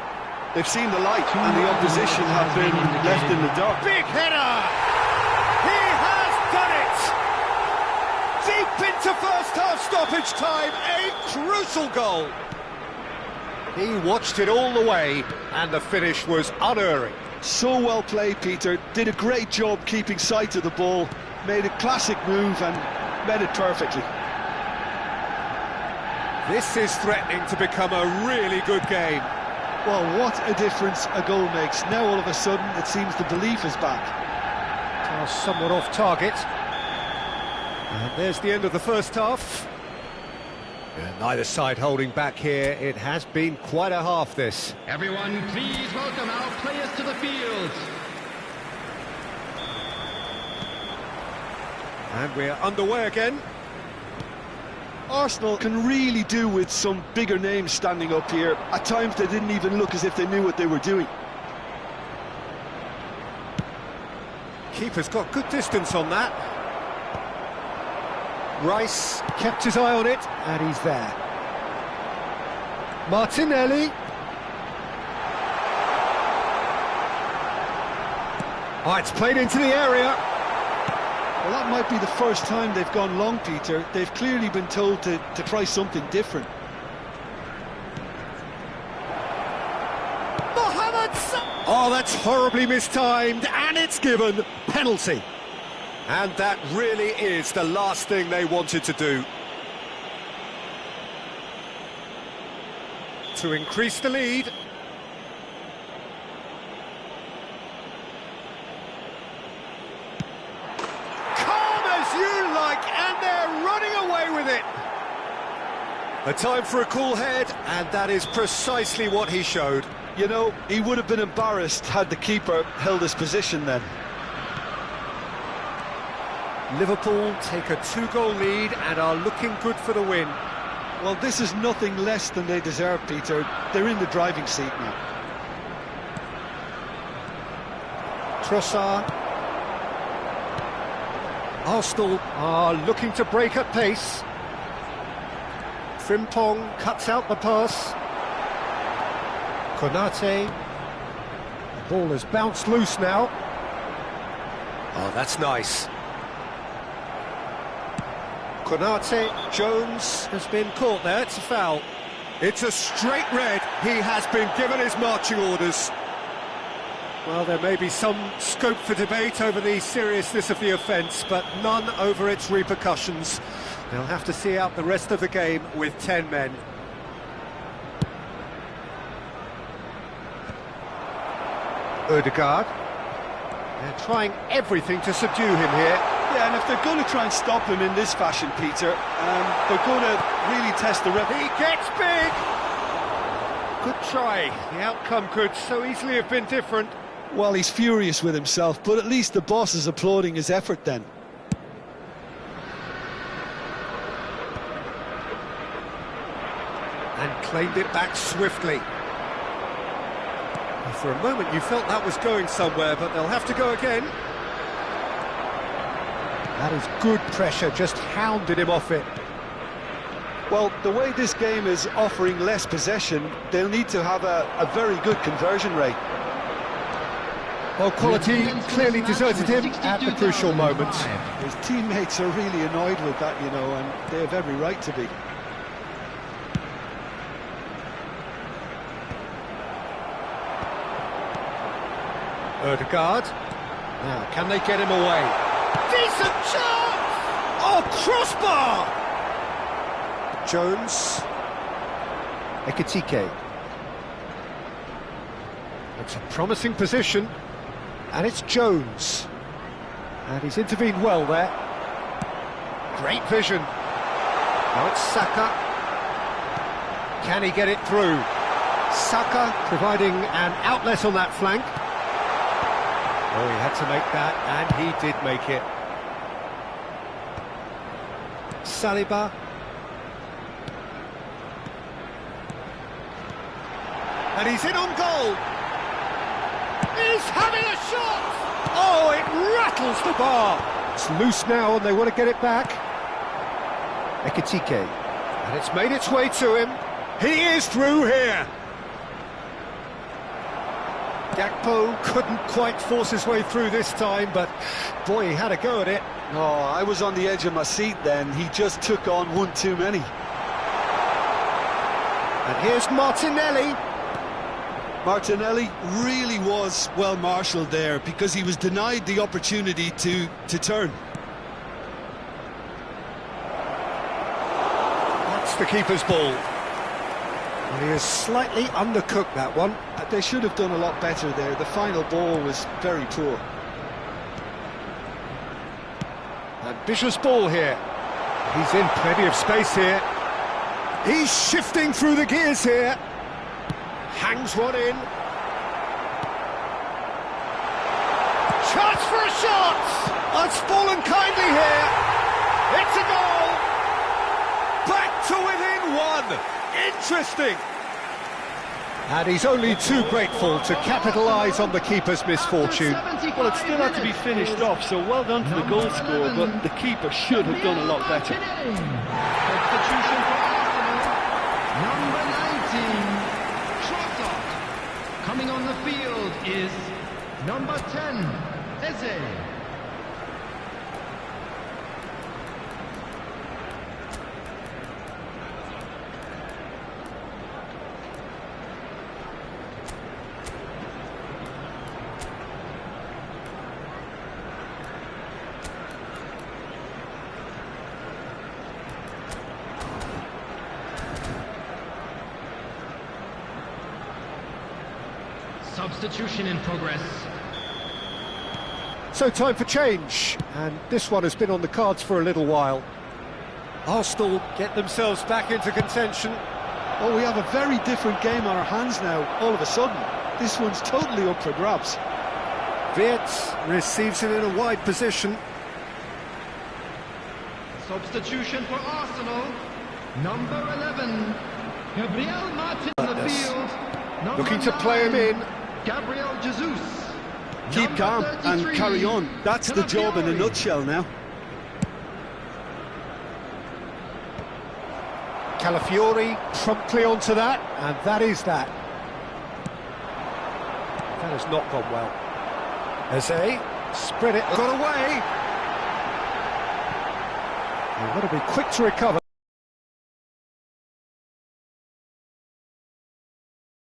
They've seen the light, and the opposition have been left in the dark. Big header! He has done it! Deep into first-half stoppage time, a crucial goal. He watched it all the way, and the finish was unerring. So well played, Peter. Did a great job keeping sight of the ball, made a classic move and met it perfectly. This is threatening to become a really good game. Well, what a difference a goal makes. Now all of a sudden it seems the belief is back. Somewhat off target. And there's the end of the first half. And neither side holding back here. It has been quite a half, this. Everyone, please welcome our players to the field. And we're underway again. Arsenal can really do with some bigger names standing up here. At times they didn't even look as if they knew what they were doing. Keeper's got good distance on that. Rice kept his eye on it, and he's there. Martinelli. Oh, it's played into the area. Well, that might be the first time they've gone long, Peter. They've clearly been told to try something different. Oh, that's horribly mistimed, and it's given penalty. And that really is the last thing they wanted to do. To increase the lead. And they're running away with it. A time for a cool head, and that is precisely what he showed. You know, he would have been embarrassed had the keeper held his position then. Liverpool take a 2-goal lead and are looking good for the win. Well, this is nothing less than they deserve, Peter. They're in the driving seat now. Trossard. Arsenal are looking to break at pace. Frimpong cuts out the pass. Konate. The ball has bounced loose now. Oh, that's nice. Konate, Jones has been caught there, it's a foul. It's a straight red, he has been given his marching orders. Well, there may be some scope for debate over the seriousness of the offence, but none over its repercussions. They'll have to see out the rest of the game with 10 men. Ødegaard. They're trying everything to subdue him here. Yeah, and if they're going to try and stop him in this fashion, Peter, they're going to really test the rep. He gets big! Good try. The outcome could so easily have been different. Well, he's furious with himself, but at least the boss is applauding his effort then. And claimed it back swiftly. For a moment you felt that was going somewhere, but they'll have to go again. That is good pressure, just hounded him off it. Well, the way this game is offering less possession, they'll need to have a very good conversion rate. Well, quality clearly deserted him at the crucial moment. His teammates are really annoyed with that, you know, and they have every right to be. Ødegaard. Now, can they get him away? Decent chance! Oh, crossbar! Jones. Ekitike. It's a promising position. And it's Jones. And he's intervened well there. Great vision. Now it's Saka. Can he get it through? Saka providing an outlet on that flank. Oh, he had to make that, and he did make it. Saliba. And he's in on goal. He's having a shot! Oh, it rattles the bar. It's loose now, and they want to get it back. Ekitike. And it's made its way to him. He is through here. Gakpo couldn't quite force his way through this time, but boy, he had a go at it. Oh, I was on the edge of my seat then. He just took on one too many. And here's Martinelli. Martinelli really was well marshalled there because he was denied the opportunity to turn. That's the keeper's ball. Well, he has slightly undercooked that one. They should have done a lot better there. The final ball was very poor. Ambitious ball here. He's in plenty of space here. He's shifting through the gears here. Hangs one in. Chance for a shot! It's fallen kindly here. It's a goal! Back to within one. Interesting. And he's only too grateful to capitalise on the keeper's misfortune. Well, it still had to be finished off, so well done to the goal scorer, but the keeper should have done a lot better. Substitution for Arsenal. Number 19, Trossard. Coming on the field is number 10, Eze. Substitution in progress. So time for change, and this one has been on the cards for a little while. Arsenal get themselves back into contention. Oh, we have a very different game on our hands now, all of a sudden. This one's totally up for grabs. Wirtz receives it in a wide position. Substitution for Arsenal. Number 11, Gabriel Martin on the field. Number Looking to play him 9, in. Gabriel Jesus. Keep Number calm and 33, carry on. That's the job in a nutshell now. Calafiori promptly onto that, and that is that. That has not gone well. Eze, spread it, got away. They've got to be quick to recover.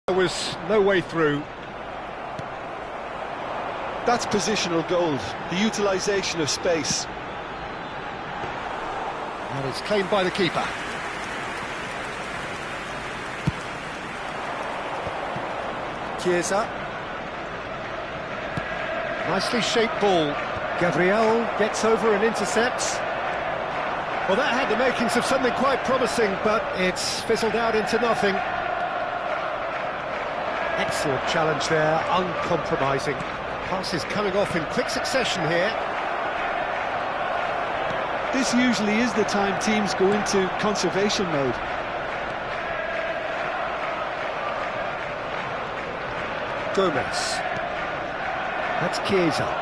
There was no way through. That's positional gold, the utilisation of space. And it's claimed by the keeper. Chiesa. Nicely shaped ball. Gabriel gets over and intercepts. Well, that had the makings of something quite promising, but it's fizzled out into nothing. Excellent challenge there, uncompromising. Passes coming off in quick succession here. This usually is the time teams go into conservation mode. Gomez. That's Chiesa.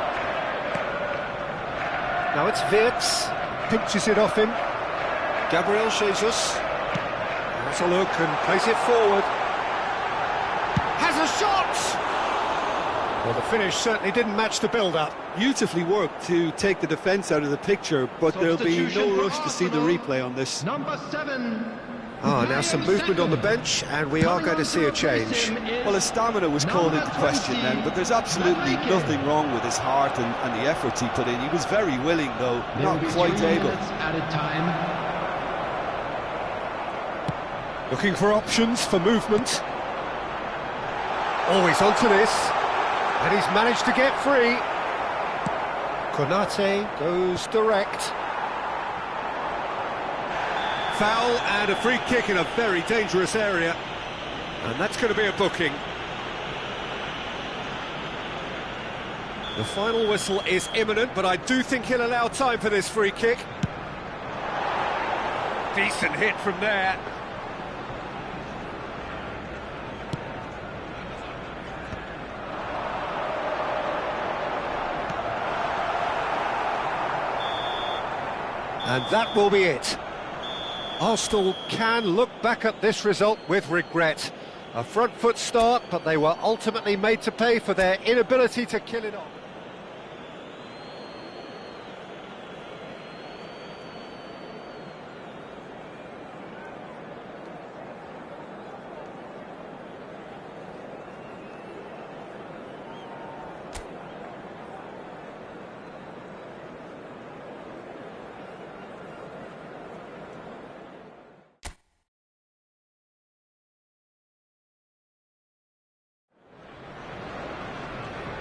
Now it's Wirtz. Pinches it off him. Gabriel Jesus. Has a look and plays it forward. Has a shot! Well, the finish certainly didn't match the build-up. Beautifully worked to take the defence out of the picture, but there'll be no rush to see the replay on this. Number 7. Now some movement on the bench, and we are going to see a change. Well, his stamina was called into question then, but there's absolutely nothing wrong with his heart and the efforts he put in. He was very willing, though, not quite able. Looking for options for movement. Always onto this, and he's managed to get free. Konate goes direct. Foul and a free kick in a very dangerous area, and that's going to be a booking. The final whistle is imminent, but I do think he'll allow time for this free kick. Decent hit from there. And that will be it. Arsenal can look back at this result with regret. A front foot start, but they were ultimately made to pay for their inability to kill it off.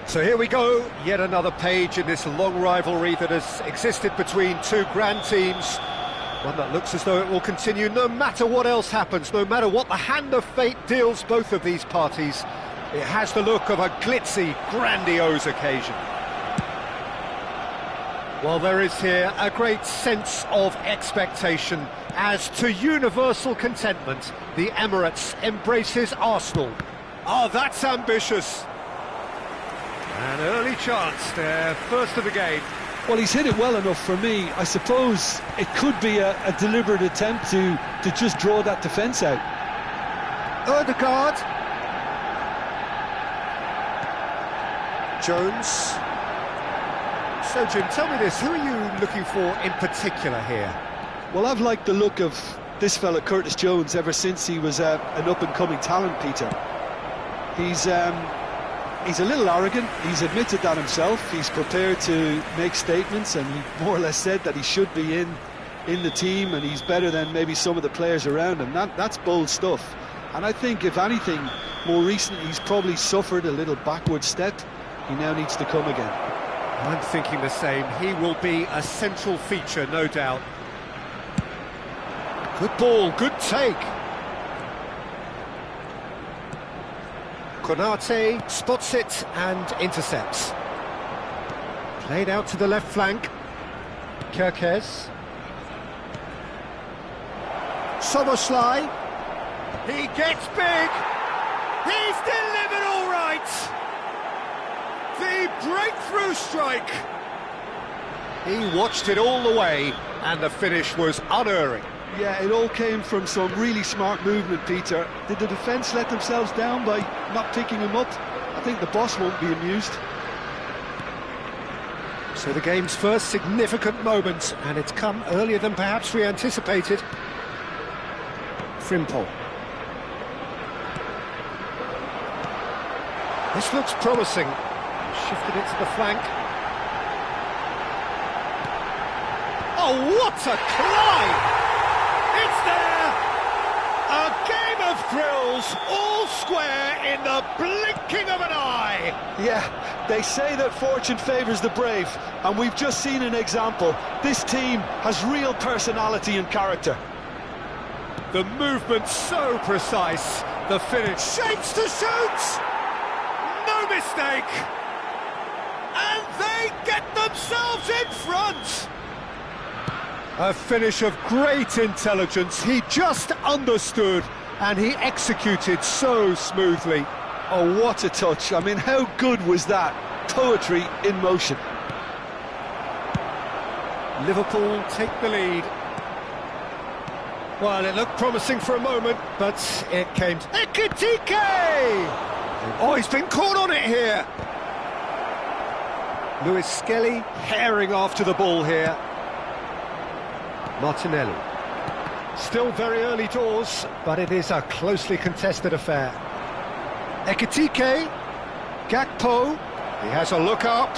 So here we go, yet another page in this long rivalry that has existed between two grand teams. One that looks as though it will continue no matter what else happens, no matter what the hand of fate deals both of these parties. It has the look of a glitzy, grandiose occasion. Well, there is here a great sense of expectation as to universal contentment. The Emirates embraces Arsenal. Oh, that's ambitious. An early chance, their first of the game. Well, he's hit it well enough for me. I suppose it could be a deliberate attempt to just draw that defence out. Odegaard. Jones. So, Jim, tell me this, who are you looking for in particular here? Well, I've liked the look of this fella, Curtis Jones, ever since he was an up-and-coming talent, Peter. He's a little arrogant, he's admitted that himself, he's prepared to make statements, and he more or less said that he should be in the team and he's better than maybe some of the players around him. That's bold stuff. And I think, if anything, more recently he's probably suffered a little backward step. He now needs to come again. I'm thinking the same. He will be a central feature, no doubt. Good ball, good take. Konate spots it and intercepts. Played out to the left flank. Kerkez. Soboslai. He gets big. He's delivered all right. The breakthrough strike. He watched it all the way, and the finish was unerring. Yeah, it all came from some really smart movement, Peter. Did the defence let themselves down by not picking him up? I think the boss won't be amused. So the game's first significant moment, and it's come earlier than perhaps we anticipated. Frimpong. This looks promising. Shifted it to the flank. Oh, what a climb! It's there! A game of drills, all square in the blinking of an eye. Yeah, they say that fortune favours the brave, and we've just seen an example. This team has real personality and character. The movement so precise, the finish shapes to shoot! No mistake! And they get themselves in front! A finish of great intelligence. He just understood and he executed so smoothly. Oh, what a touch. I mean, how good was that? Poetry in motion. Liverpool take the lead. Well, it looked promising for a moment, but it came to Ekitike! Oh, he's been caught on it here. Lewis Skelly herring after the ball here. Martinelli. Still very early doors, but it is a closely contested affair. Ekitike. Gakpo. He has a look up.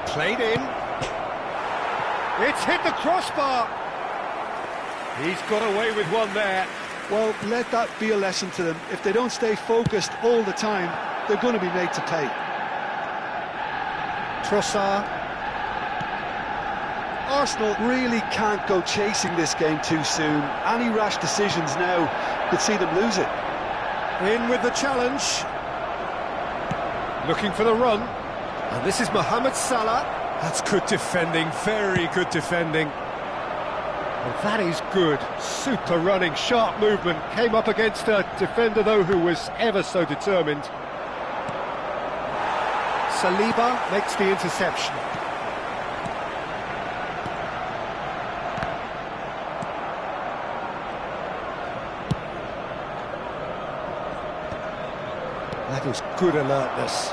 Played in. It's hit the crossbar. He's got away with one there. Well, let that be a lesson to them. If they don't stay focused all the time, they're going to be made to pay. Trossard. Arsenal really can't go chasing this game too soon. Any rash decisions now could see them lose it. In with the challenge. Looking for the run. And this is Mohamed Salah. That's good defending, very good defending. Well, that is good. Super running, sharp movement. Came up against a defender, though, who was ever so determined. Saliba makes the interception. That is good alertness.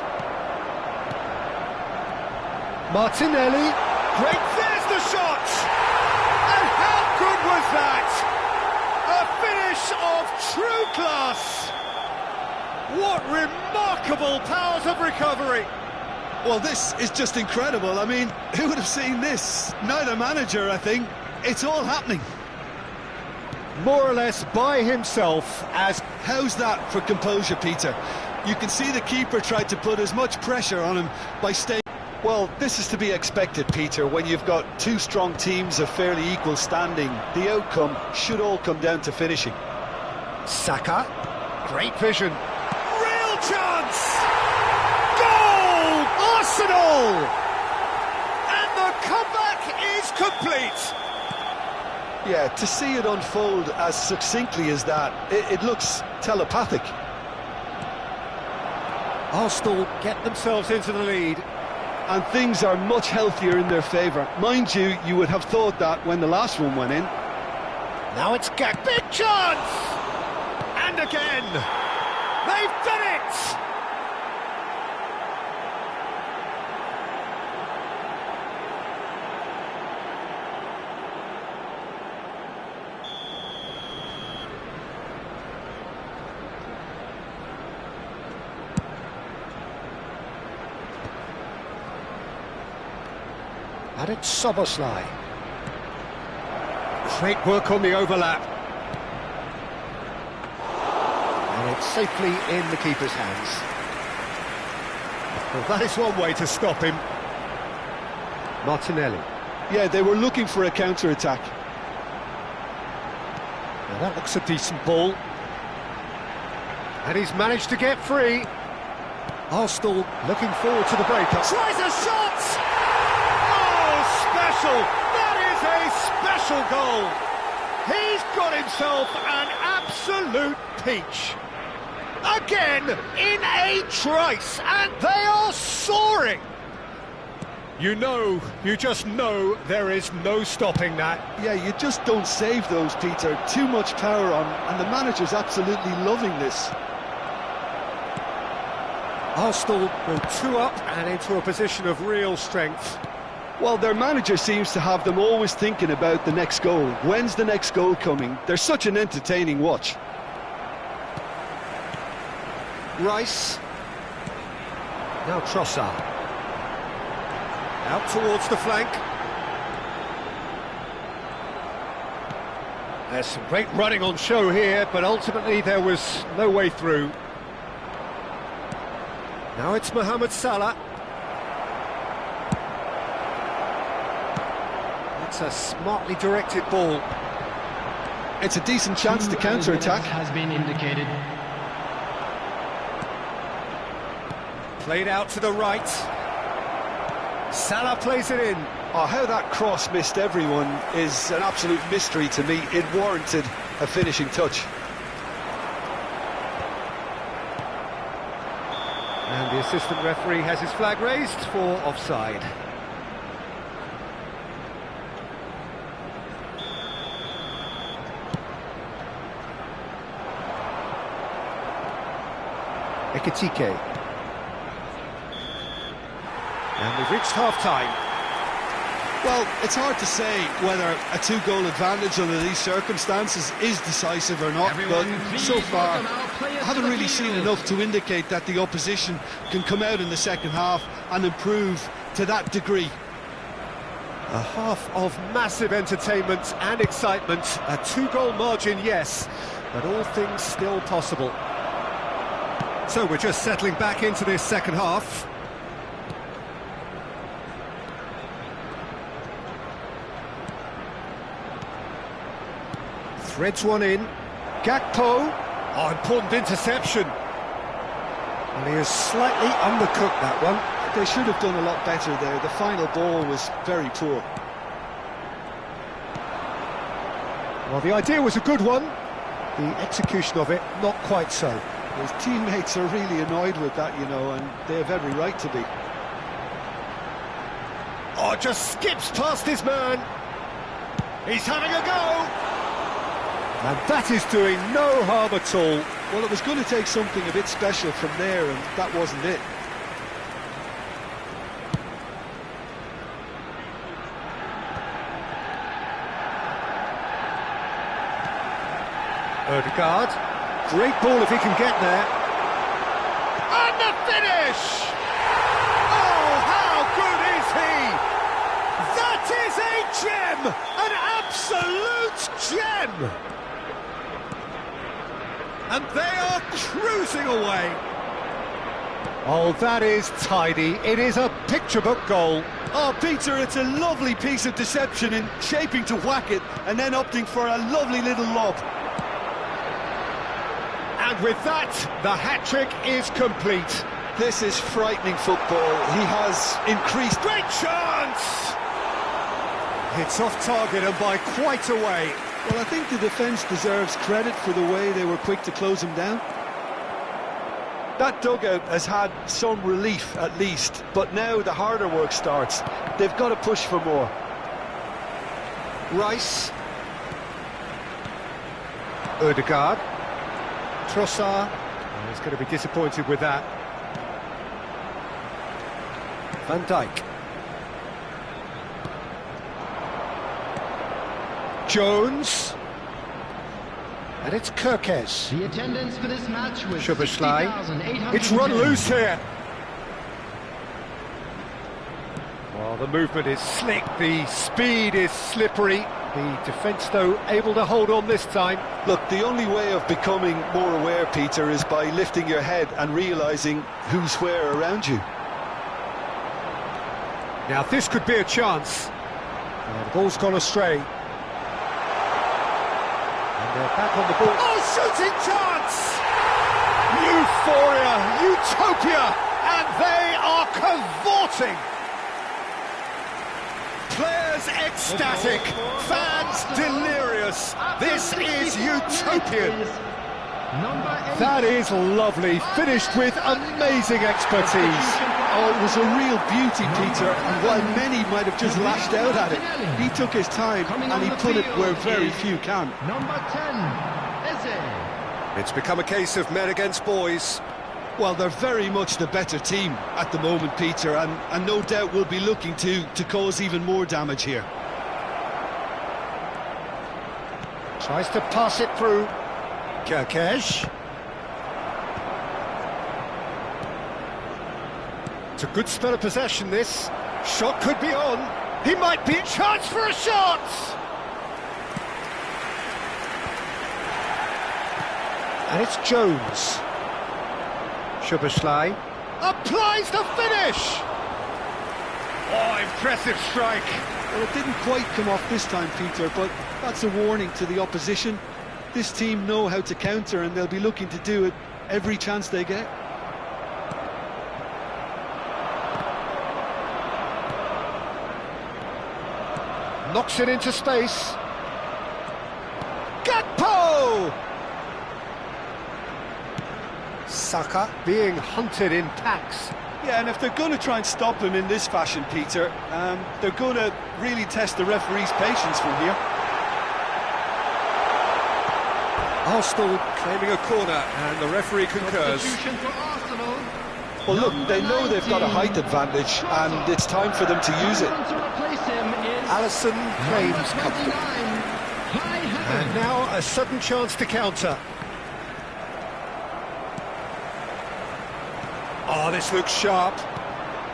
Martinelli. Great, there's the shot! And how good was that? A finish of true class! What remarkable powers of recovery! Well, this is just incredible. I mean, who would have seen this? Neither manager, I think. It's all happening. More or less by himself as... How's that for composure, Peter? You can see the keeper tried to put as much pressure on him by staying... Well, this is to be expected, Peter, when you've got two strong teams of fairly equal standing. The outcome should all come down to finishing. Saka, great vision. Real chance! Goal! Arsenal! And the comeback is complete. Yeah, to see it unfold as succinctly as that, it looks telepathic. Arsenal get themselves into the lead. And things are much healthier in their favour. Mind you, you would have thought that when the last one went in. Now it's Gak. Big chance! And again! They've done it! And it's Soboslai. Great work on the overlap. And it's safely in the keeper's hands. Well, that is one way to stop him. Martinelli. Yeah, they were looking for a counter-attack. Now that looks a decent ball. And he's managed to get free. Arsenal looking forward to the break-up. Tries a shot! Special. That is a special goal. He's got himself an absolute peach. Again, in a trice, and they are soaring. You just know there is no stopping that. Yeah, you just don't save those, Peter. Too much power on, and the manager's absolutely loving this. Arsenal go 2 up and into a position of real strength. Well, their manager seems to have them always thinking about the next goal. When's the next goal coming? They're such an entertaining watch. Rice. Now Trossard. Out towards the flank. There's some great running on show here, but ultimately there was no way through. Now it's Mohamed Salah. It's a smartly directed ball. It's a decent chance to counter-attack. Has been indicated. Played out to the right. Salah plays it in. Oh, how that cross missed everyone is an absolute mystery to me. It warranted a finishing touch. And the assistant referee has his flag raised for offside. Ekitike. And we've reached half-time. Well, it's hard to say whether a two-goal advantage under these circumstances is decisive or not, but so far I haven't really seen enough to indicate that the opposition can come out in the second half and improve to that degree. A half of massive entertainment and excitement. A two-goal margin, yes, but all things still possible. So we're just settling back into this second half. Threads one in. Gakpo. Oh, important interception. And he has slightly undercooked that one. They should have done a lot better there. The final ball was very poor. Well, the idea was a good one. The execution of it, not quite so. His teammates are really annoyed with that, you know, and they have every right to be. Oh, just skips past his man. He's having a go. And that is doing no harm at all. Well, it was going to take something a bit special from there, and that wasn't it. Odegaard. Great ball if he can get there. And the finish! Oh, how good is he? That is a gem! An absolute gem! And they are cruising away. Oh, that is tidy. It is a picture-book goal. Oh, Peter, it's a lovely piece of deception in shaping to whack it and then opting for a lovely little lob. And with that, the hat-trick is complete. This is frightening football. He has increased... Great chance! It's off target and by quite a way. Well, I think the defence deserves credit for the way they were quick to close him down. That dugout has had some relief, at least, but now the harder work starts. They've got to push for more. Rice. Odegaard. Trossard. Oh, he's going to be disappointed with that. Van Dijk. Jones. And it's Kirkes. The attendance for this match was Szoboszlai. It's run loose here. Well, the movement is slick, the speed is slippery. The defence, though, able to hold on this time. Look, the only way of becoming more aware, Peter, is by lifting your head and realising who's where around you. Now, this could be a chance. The ball's gone astray. And they're back on the ball. Oh, shooting chance! Euphoria, utopia, and they are cavorting. Players ecstatic, fans delirious. This is utopian. That is lovely, finished with amazing expertise. Oh, it was a real beauty, Peter, and while many might have just lashed out at it, he took his time and he put it where very few can. Number 10, Eze. It's become a case of men against boys. Well, they're very much the better team at the moment, Peter, and no doubt will be looking to cause even more damage here. Tries to pass it through. Kirkes. It's a good spell of possession, this. Shot could be on. He might be a chance for a shot! And it's Jones. Szoboszlai applies the finish! Oh, impressive strike. Well, it didn't quite come off this time, Peter, but that's a warning to the opposition. This team know how to counter, and they'll be looking to do it every chance they get. Knocks it into space. Gakpo! Saka being hunted in packs. Yeah, and if they're going to try and stop him in this fashion, Peter, they're going to really test the referee's patience from here. Arsenal claiming a corner, and the referee concurs. Substitution for Arsenal. Well, look, they know they've got a height advantage, and it's time for them to use it. To replace him is Alisson claims number comfort. 29, Kai Havertz. And now a sudden chance to counter. Oh, this looks sharp.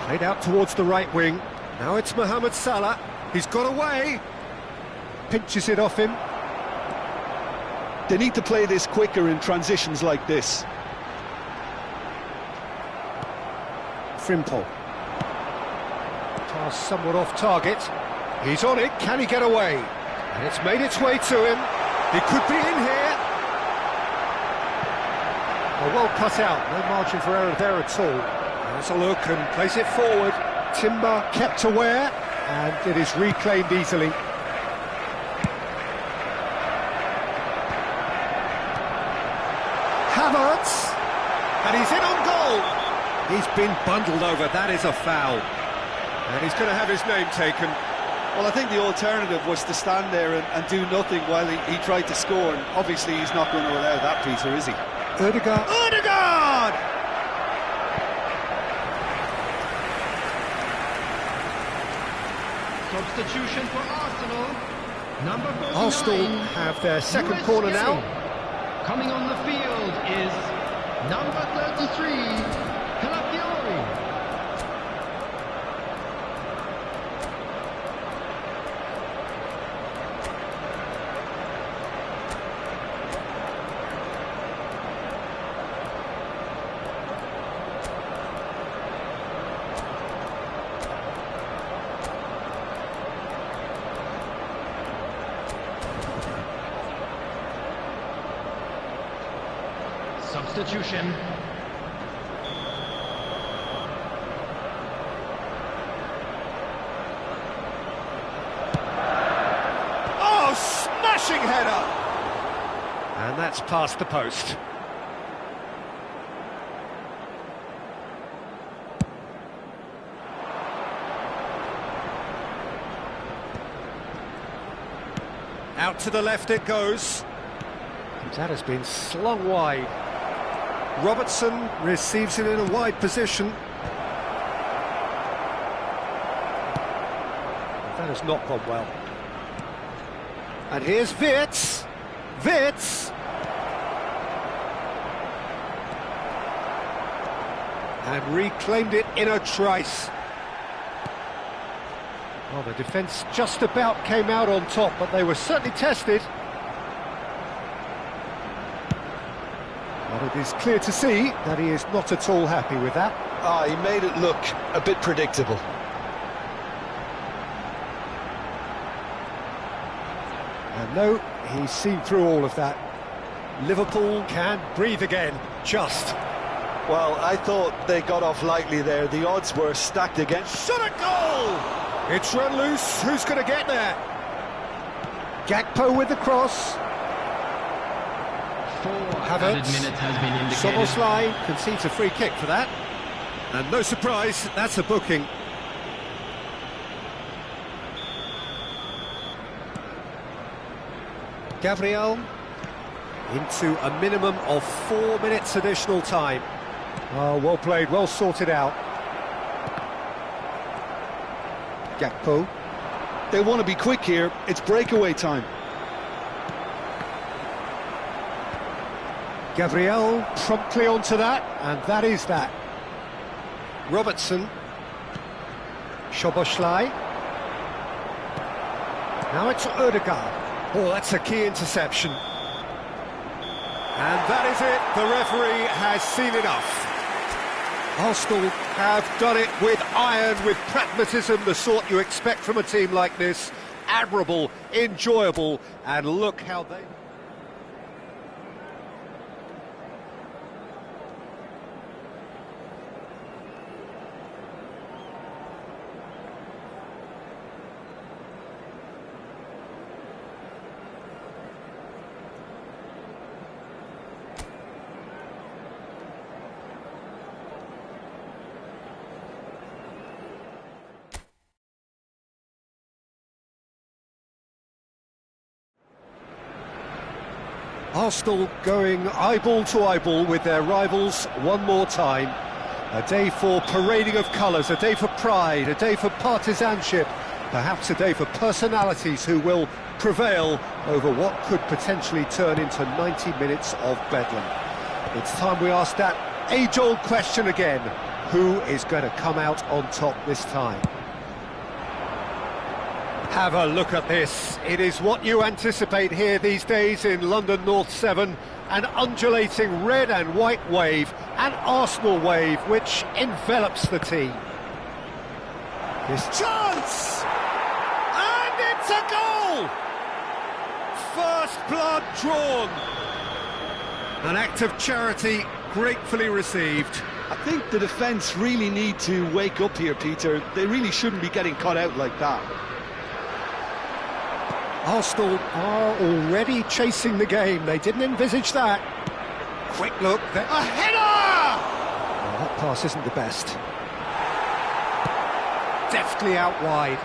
Played out towards the right wing. Now it's Mohamed Salah. He's got away. Pinches it off him. They need to play this quicker in transitions like this. Frimpong. Pass somewhat off target. He's on it. Can he get away? And it's made its way to him. He could be in here. Oh, well cut out. No margin for error there at all. Has a look and plays it forward. Timber kept aware, and it is reclaimed easily. Havertz, and he's in on goal. He's been bundled over. That is a foul, and he's going to have his name taken. Well, I think the alternative was to stand there and do nothing while he tried to score, and obviously he's not going to allow that, Peter, is he? Ødegaard. Ødegaard! Substitution for Arsenal. Number 49. Arsenal have their second corner now. Coming on the field is number 33, Calafiori. Substitution. Oh, smashing header! And that's past the post. Out to the left it goes. That has been slung wide. Robertson receives it in a wide position. That has not gone well. And here's Wirtz. Wirtz. And reclaimed it in a trice. Well, the defence just about came out on top, but they were certainly tested. But it is clear to see that he is not at all happy with that. He made it look a bit predictable. And no, he's seen through all of that. Liverpool can breathe again, just. Well, I thought they got off lightly there. The odds were stacked against. Shot at goal! It's run loose. Who's going to get there? Gakpo with the cross. 4 Havertz. added minutes has been indicated. Szoboszlai concedes a free kick for that. And no surprise, that's a booking. Gabriel into a minimum of 4 minutes additional time. Oh, well played, well sorted out. Gakpo. They want to be quick here. It's breakaway time. Gabriel promptly onto that, and that is that. Robertson. Szoboszlai. Now it's Ødegaard. Oh, that's a key interception. And that is it, the referee has seen enough. Arsenal have done it with iron, with pragmatism, the sort you expect from a team like this. Admirable, enjoyable, and look how they... Arsenal going eyeball to eyeball with their rivals one more time. A day for parading of colours, a day for pride, a day for partisanship, perhaps a day for personalities who will prevail over what could potentially turn into 90 minutes of bedlam. It's time we ask that age-old question again. Who is going to come out on top this time? Have a look at this. It is what you anticipate here these days in London North 7. An undulating red and white wave, an Arsenal wave which envelops the team. This chance! And it's a goal! First blood drawn. An act of charity gratefully received. I think the defence really need to wake up here, Peter. They really shouldn't be getting caught out like that. Arsenal are already chasing the game. They didn't envisage that. Quick look. A header! Well, that pass isn't the best. Deftly out wide.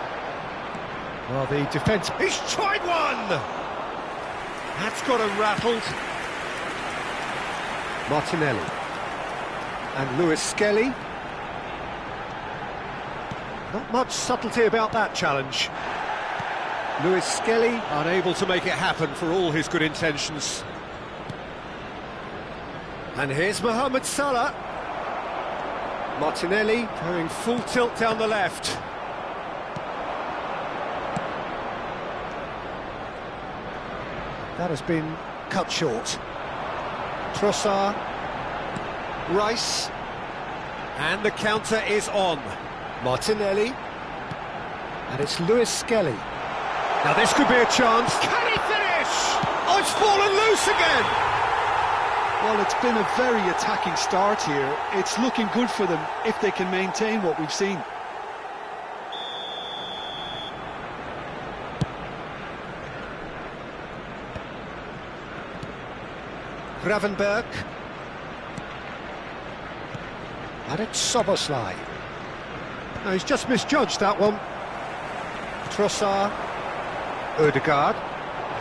Well, the defence... He's tried one! That's got him rattled. Martinelli. And Lewis Skelly. Not much subtlety about that challenge. Lewis Skelly unable to make it happen for all his good intentions. And here's Mohamed Salah. Martinelli going full tilt down the left. That has been cut short. Trossard. Rice. And the counter is on. Martinelli. And it's Lewis Skelly. Now this could be a chance. Can he finish? Oh, it's fallen loose again. Well, it's been a very attacking start here. It's looking good for them if they can maintain what we've seen. Gravenberg. And it's Szoboszlai. No, he's just misjudged that one. Trossard. Odegaard,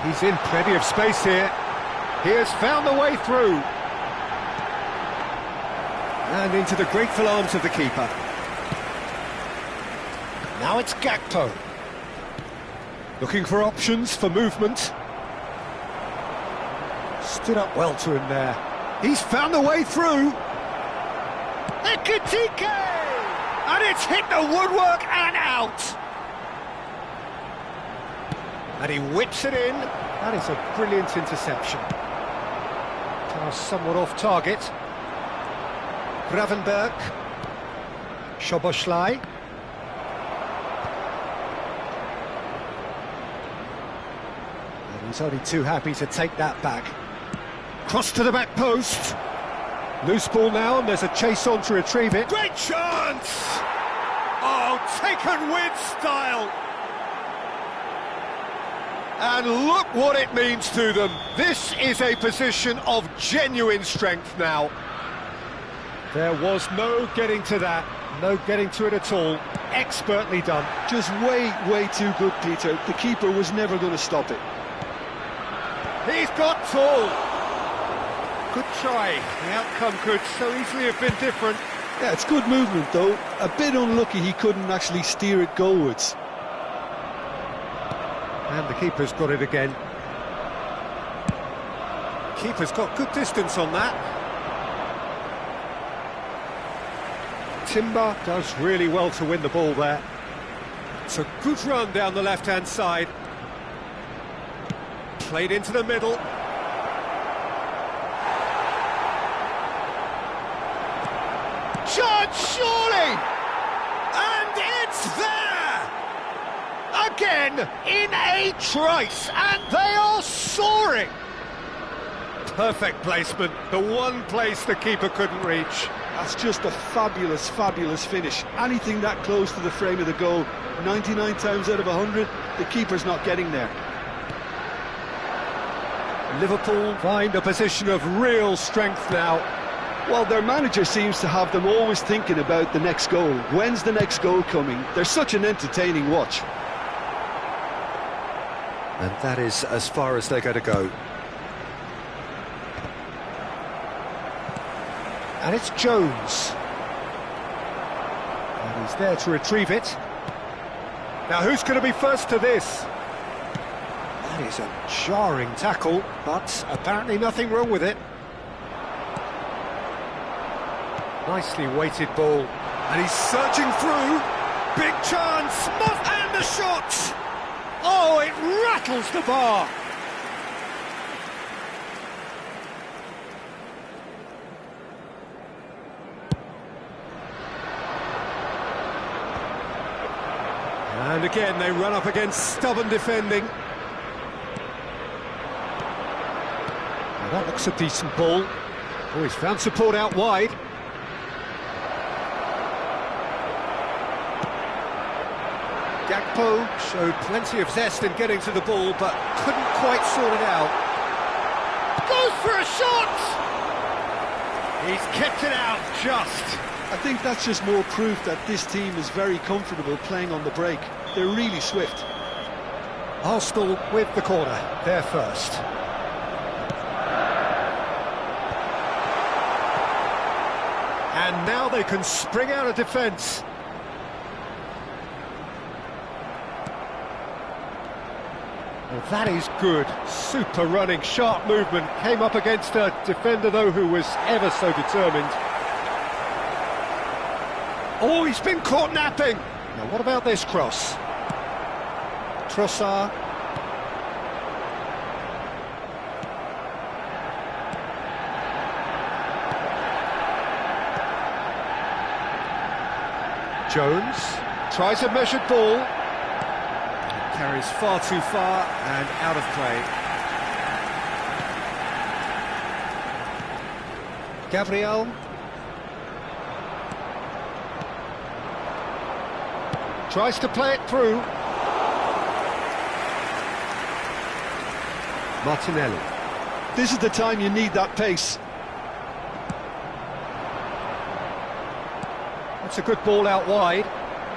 he's in plenty of space here. He has found the way through. And into the grateful arms of the keeper. Now it's Gakpo. Looking for options for movement. Stood up well to him there. He's found the way through. Ekitike! And it's hit the woodwork and out. And he whips it in. That is a brilliant interception. Pass somewhat off target. Gravenberg. Szoboszlai. And he's only too happy to take that back. Cross to the back post. Loose ball now, and there's a chase on to retrieve it. Great chance! Oh, taken with style. And look what it means to them. This is a position of genuine strength now. There was no getting to that, no getting to it at all. Expertly done. Just way too good, Peter. The keeper was never going to stop it. He's got tall. Good try. The outcome could so easily have been different. Yeah, it's good movement, though. A bit unlucky he couldn't actually steer it goalwards. And the keeper's got it again. Keeper's got good distance on that. Timber does really well to win the ball there. It's a good run down the left-hand side. Played into the middle. chance, surely! And it's there! Again, in a trice, and they are soaring! Perfect placement, the one place the keeper couldn't reach. That's just a fabulous, fabulous finish. Anything that close to the frame of the goal, 99 times out of 100, the keeper's not getting there. Liverpool find a position of real strength now. Well, their manager seems to have them always thinking about the next goal. When's the next goal coming? They're such an entertaining watch. And that is as far as they're going to go. And it's Jones. And he's there to retrieve it. Now who's going to be first to this? That is a jarring tackle, but apparently nothing wrong with it. Nicely weighted ball. And he's searching through. Big chance. And the shot! Oh, it rattles the bar. And again, they run up against stubborn defending. Now that looks a decent ball. Oh, he's found support out wide. Gakpo showed plenty of zest in getting to the ball, but couldn't quite sort it out. Goes for a shot! He's kept it out just. I think that's just more proof that this team is very comfortable playing on the break. They're really swift. Arsenal with the corner, they're first. And now they can spring out of defence. Well, that is good. Super running, sharp movement. Came up against a defender, though, who was ever so determined. Oh, he's been caught napping. Now, what about this cross? Trossard. Jones tries a measured ball. Carries far too far and out of play. Gabriel. Tries to play it through. Martinelli. This is the time you need that pace. That's a good ball out wide.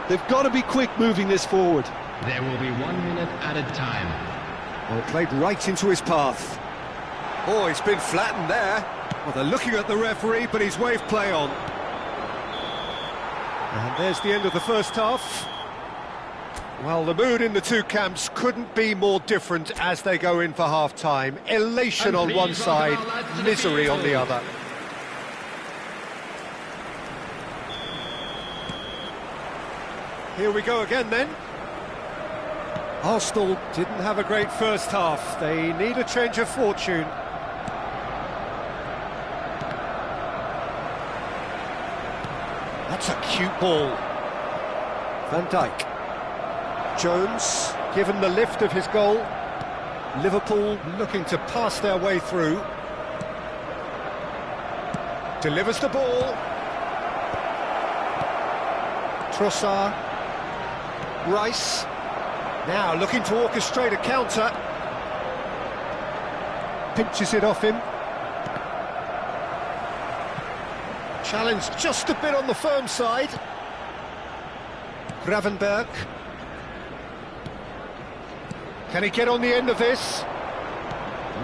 They've got to be quick moving this forward. There will be 1 minute at a time. Well, played right into his path. Oh, he's been flattened there. Well, they're looking at the referee, but he's waved play on. And there's the end of the first half. Well, the mood in the two camps couldn't be more different as they go in for half-time. Elation on one side, misery on the other. Here we go again then. Arsenal didn't have a great first half. They need a change of fortune. That's a cute ball. Van Dijk. Jones, given the lift of his goal. Liverpool looking to pass their way through. Delivers the ball. Trossard. Rice. Now looking to orchestrate a counter. Pinches it off him. Challenge just a bit on the firm side. Gravenberg. Can he get on the end of this?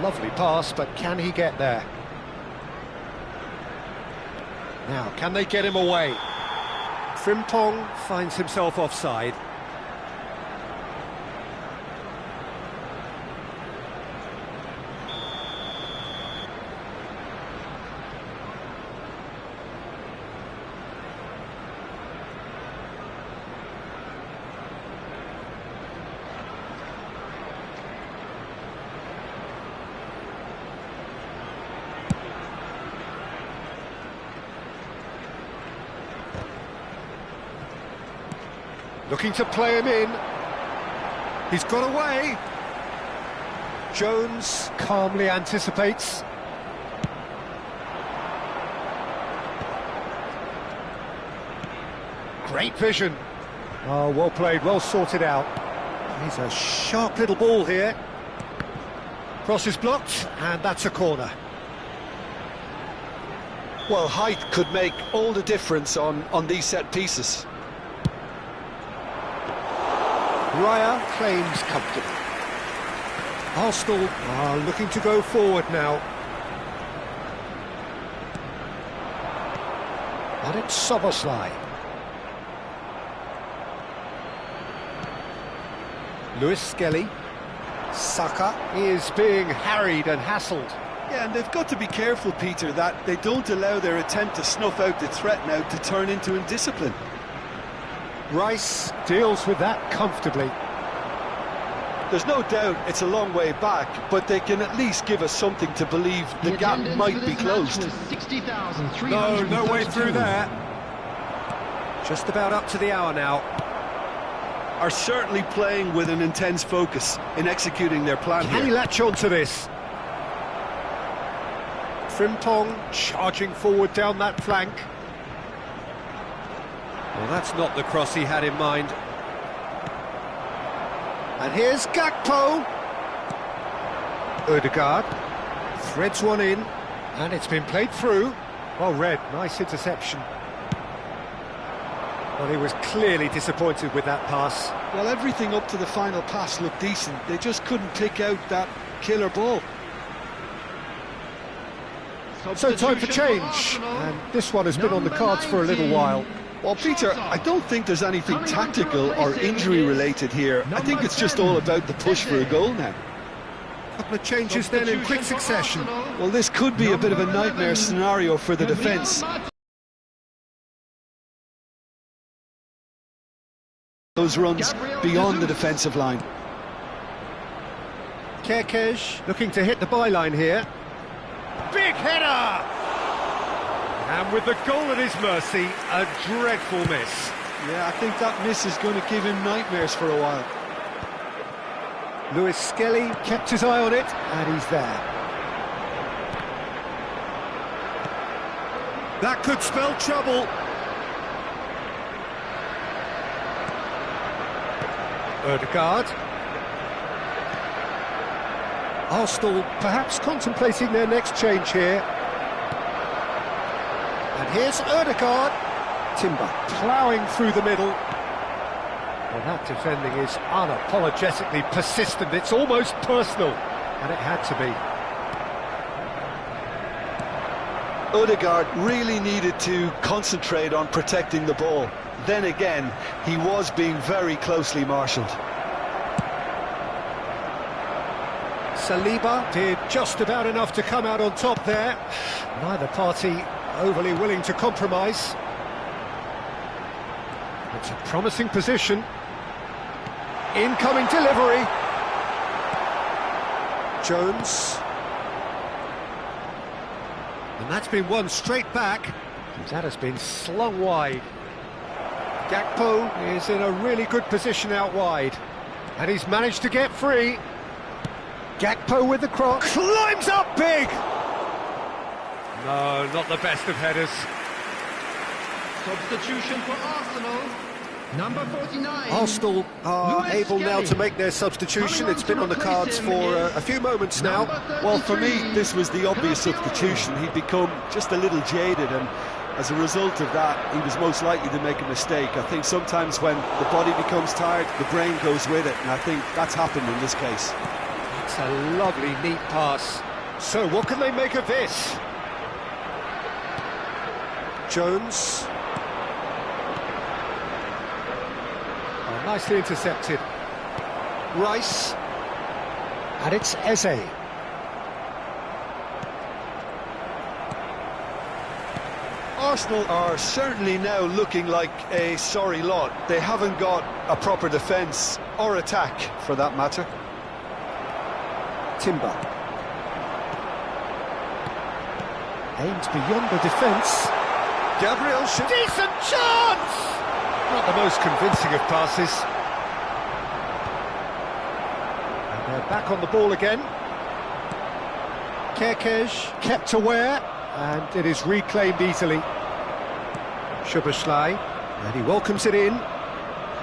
Lovely pass, but can he get there? Now, can they get him away? Frimpong finds himself offside. Looking to play him in. He's got away. Jones calmly anticipates. Great vision. Oh, well played, well sorted out. He's a sharp little ball here. Cross is blocked, and that's a corner. Well, height could make all the difference on these set pieces. Raya claims comfortably. Arsenal are looking to go forward now. And it's Soboslai. Lewis Skelly. Saka is being harried and hassled. Yeah, and they've got to be careful, Peter, that they don't allow their attempt to snuff out the threat now to turn into indiscipline. Rice deals with that comfortably. There's no doubt it's a long way back, but they can at least give us something to believe the gap might be closed. No way through there. Just about up to the hour now. Are certainly playing with an intense focus in executing their plan Can he here. latch on to this? Frimpong charging forward down that flank. Well, that's not the cross he had in mind. And here's Gakpo. Ødegaard threads one in, and it's been played through. Well read, nice interception. Well, he was clearly disappointed with that pass. Well, everything up to the final pass looked decent. They just couldn't pick out that killer ball. So time for change, and this one has been on the cards for a little while. Well, Peter, I don't think there's anything tactical or injury-related here. I think it's just all about the push for a goal now. A couple of changes then in quick succession. Well, this could be a bit of a nightmare scenario for the defence. Those runs beyond the defensive line. Kerkez looking to hit the byline here. Big header! And with the goal at his mercy, a dreadful miss. Yeah, I think that miss is going to give him nightmares for a while. Lewis Skelly kept his eye on it, and he's there. That could spell trouble. Ødegaard. Arsenal perhaps contemplating their next change here. And here's Ødegaard. Timber ploughing through the middle. Well, that defending is unapologetically persistent. It's almost personal, and it had to be. Ødegaard really needed to concentrate on protecting the ball. Then again, he was being very closely marshalled. Saliba did just about enough to come out on top there. Neither party overly willing to compromise. It's a promising position. Incoming delivery. Jones. And that's been won straight back. That has been slung wide. Gakpo is in a really good position out wide. And he's managed to get free. Gakpo with the cross. Climbs up big! No, not the best of headers. Substitution for Arsenal. Number 49. Arsenal are able now to make their substitution. It's been on the cards for a few moments now. Well, for me, this was the obvious substitution. He'd become just a little jaded, and as a result of that, he was most likely to make a mistake. I think sometimes when the body becomes tired, the brain goes with it, and I think that's happened in this case. It's a lovely, neat pass. So, what can they make of this? Jones. Oh, nicely intercepted. Rice. And it's Eze. Arsenal are certainly now looking like a sorry lot. They haven't got a proper defence, or attack, for that matter. Timber. Aims beyond the defence. Gabriel should... Decent chance! Not the most convincing of passes. And they're back on the ball again. Kerkez kept aware, and it is reclaimed easily. Szoboszlai, and he welcomes it in.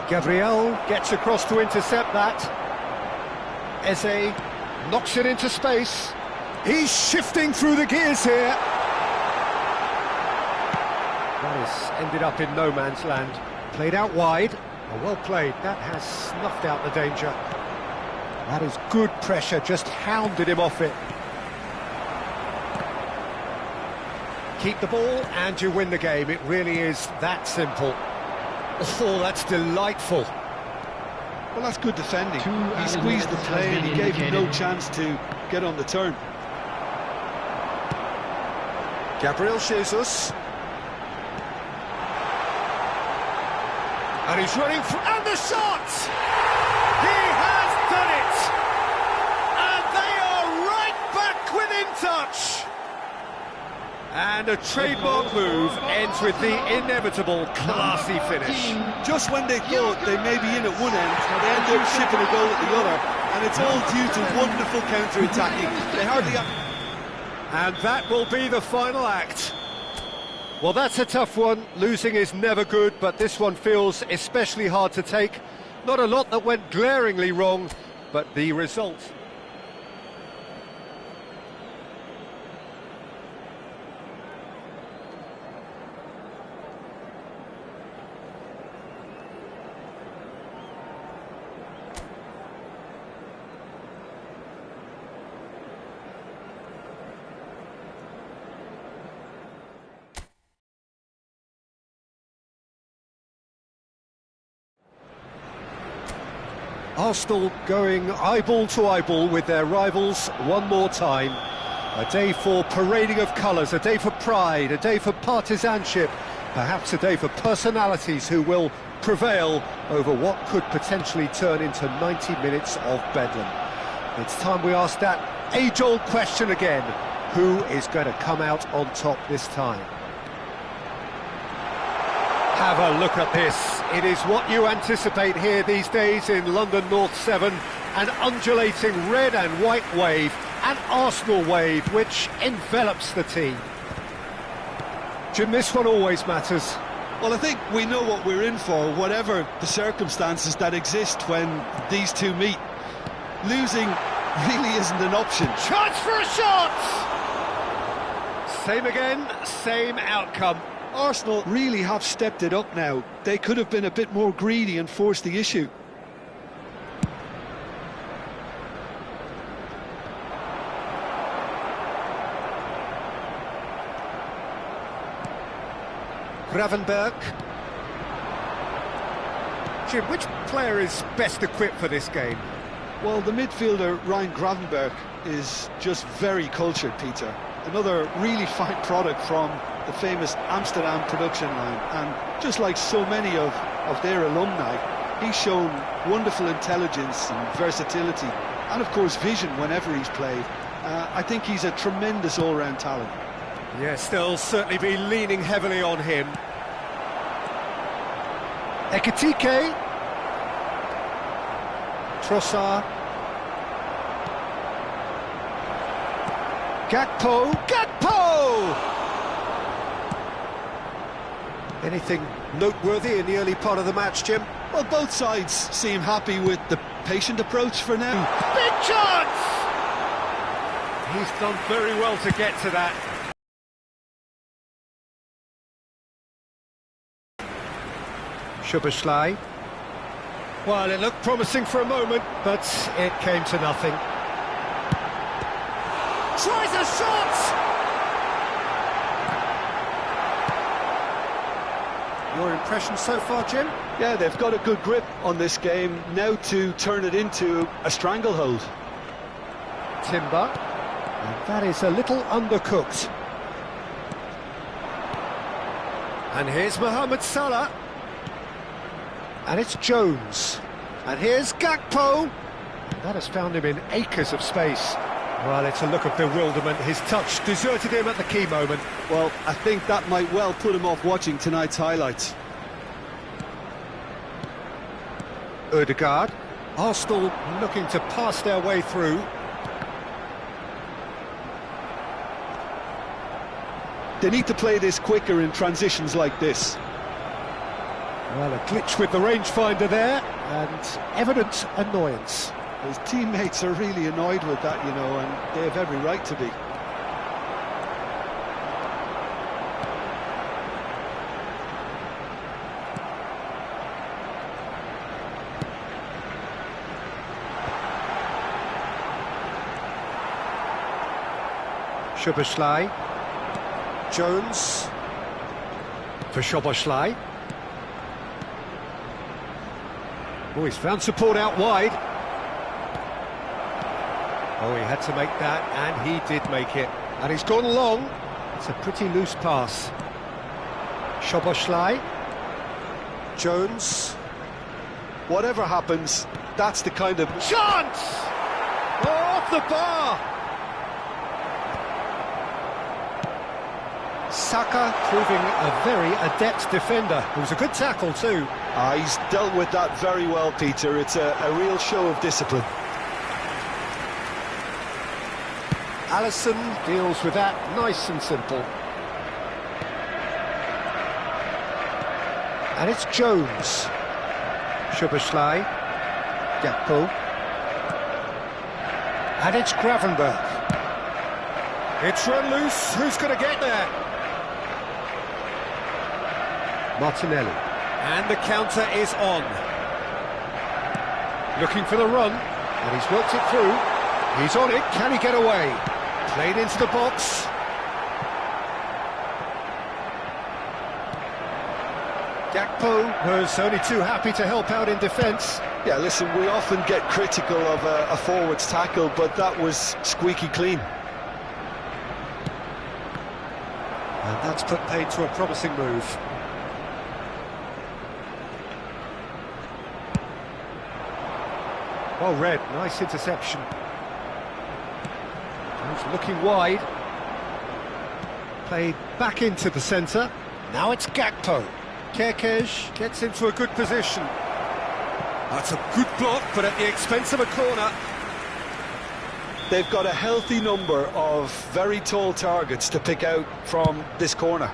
Gabriel gets across to intercept that. Eze knocks it into space. He's shifting through the gears here. That has ended up in no man's land. Played out wide. Oh, well played. That has snuffed out the danger. That is good pressure, just hounded him off it. Keep the ball and you win the game. It really is that simple. Oh, that's delightful. Well, that's good defending. He squeezed the play and he gave him no chance to get on the turn. Gabriel Jesus. And he's running for, and the shot! He has done it! And they are right back within touch! And a trademark move ends with the inevitable classy finish. Just when they thought they may be in at one end, they end up shipping a goal at the other, and it's all due to wonderful counter-attacking. They hardly have... And that will be the final act. Well, that's a tough one. Losing is never good, but this one feels especially hard to take. Not a lot that went glaringly wrong, but the result... Arsenal going eyeball to eyeball with their rivals one more time. A day for parading of colours, a day for pride, a day for partisanship, perhaps a day for personalities who will prevail over what could potentially turn into 90 minutes of bedlam. It's time we ask that age-old question again. Who is going to come out on top this time? Have a look at this. It is what you anticipate here these days in London North 7. An undulating red and white wave, an Arsenal wave which envelops the team. Jim, this one always matters. Well, I think we know what we're in for, whatever the circumstances that exist when these two meet. Losing really isn't an option. Chance for a shot! Same again, same outcome. Arsenal really have stepped it up now. They could have been a bit more greedy and forced the issue. Gravenberg. Jim, which player is best equipped for this game? Well, the midfielder Ryan Gravenberg is just very cultured, Peter. Another really fine product from the famous Amsterdam production line, and just like so many of their alumni, he's shown wonderful intelligence and versatility, and of course vision whenever he's played. I think he's a tremendous all-round talent. Yes, they'll certainly be leaning heavily on him. Ekitike. Trossard. Gakpo. Anything noteworthy in the early part of the match, Jim? Well, both sides seem happy with the patient approach for now. Big chance! He's done very well to get to that. Szoboszlai. Well, it looked promising for a moment, but it came to nothing. Tries a shot! Your impression so far, Jim? Yeah, they've got a good grip on this game, now to turn it into a stranglehold. Timber, and that is a little undercooked. And here's Mohamed Salah. And it's Jones. And here's Gakpo. That has found him in acres of space. Well, it's a look of bewilderment. His touch deserted him at the key moment. Well, I think that might well put him off watching tonight's highlights. Ødegaard. Arsenal looking to pass their way through. They need to play this quicker in transitions like this. Well, a glitch with the rangefinder there, and evident annoyance. His teammates are really annoyed with that, you know, and they have every right to be. Szoboszlai. Jones. For Szoboszlai. Oh, he's found support out wide. Oh, he had to make that, and he did make it. And he's gone long. It's a pretty loose pass. Szoboszlai. Jones. Whatever happens, that's the kind of... Chance! Oh, off the bar! Saka proving a very adept defender. It was a good tackle too. He's dealt with that very well, Peter. It's a real show of discipline. Alisson deals with that nice and simple. And it's Jones. Szoboszlai. Gakpo. And it's Gravenberch. It's run loose. Who's going to get there? Martinelli. And the counter is on. Looking for the run, and he's worked it through. He's on it. Can he get away? Played into the box. Gakpo was only too happy to help out in defence. Yeah, listen, we often get critical of a forward's tackle, but that was squeaky clean. And that's put paid to a promising move. Well read, nice interception. He's looking wide. Played back into the centre. Now it's Gakpo. Kerkez gets into a good position. That's a good block, but at the expense of a corner. They've got a healthy number of very tall targets to pick out from this corner.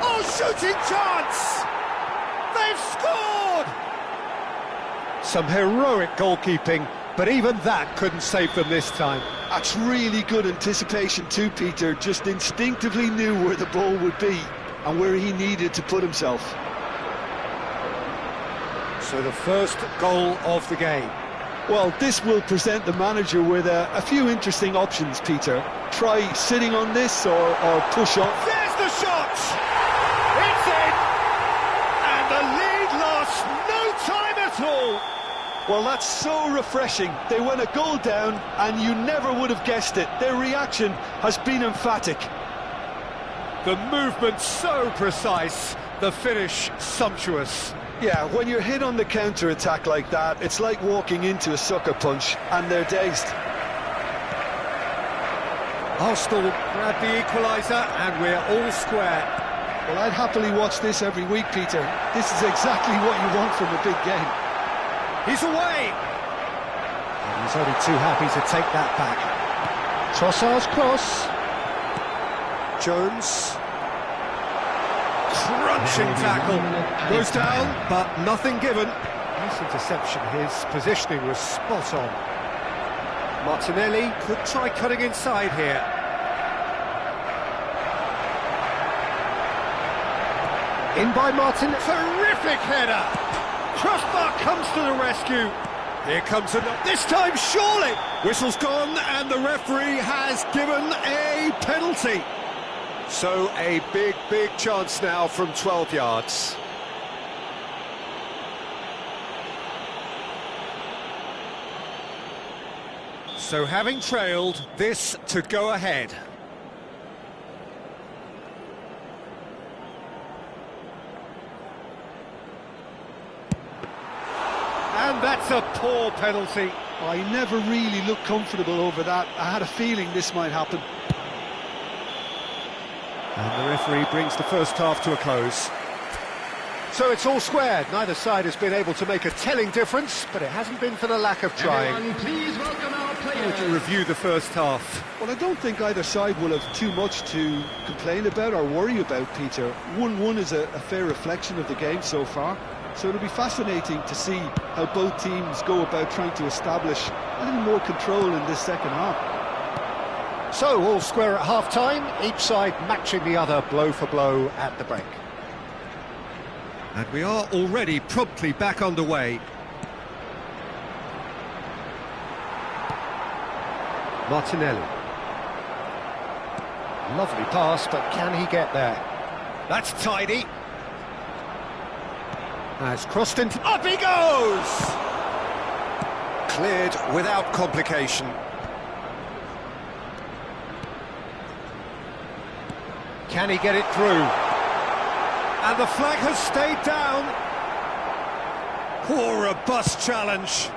Oh, shooting chance! They've scored! Some heroic goalkeeping, but even that couldn't save them this time. That's really good anticipation too, Peter. Just instinctively knew where the ball would be and where he needed to put himself. So the first goal of the game. Well, this will present the manager with a few interesting options, Peter. Try sitting on this or push on. There's the shot! It's in! And the lead lost no time at all! Well, that's so refreshing. They went a goal down and you never would have guessed it. Their reaction has been emphatic. The movement so precise, the finish sumptuous. Yeah, when you're hit on the counter-attack like that, it's like walking into a sucker punch, and they're dazed. Arsenal grab the equaliser, and we're all square. Well, I'd happily watch this every week, Peter. This is exactly what you want from a big game. He's away! And he's only too happy to take that back. Trossard's cross. Jones. Crunching tackle. Goes down, but nothing given. Nice interception. His positioning was spot on. Martinelli could try cutting inside here. In by Martin. Terrific header. Crossbar comes to the rescue. Here comes another. This time, surely. Whistle's gone, and the referee has given a penalty. So a big, big chance now from 12 yards. So having trailed, this to go ahead. And that's a poor penalty. I never really looked comfortable over that. I had a feeling this might happen. And the referee brings the first half to a close. So it's all squared. Neither side has been able to make a telling difference, but it hasn't been for the lack of trying. Everyone, please welcome our How players. would you review the first half? Well, I don't think either side will have too much to complain about or worry about, Peter. 1-1 is a fair reflection of the game so far. So it'll be fascinating to see how both teams go about trying to establish a little more control in this second half. So, all square at half-time, each side matching the other blow for blow at the break. And we are already promptly back underway. Martinelli. Lovely pass, but can he get there? That's tidy. Has crossed into... Up he goes! Cleared without complication. Can he get it through? And the flag has stayed down. Poor robust challenge.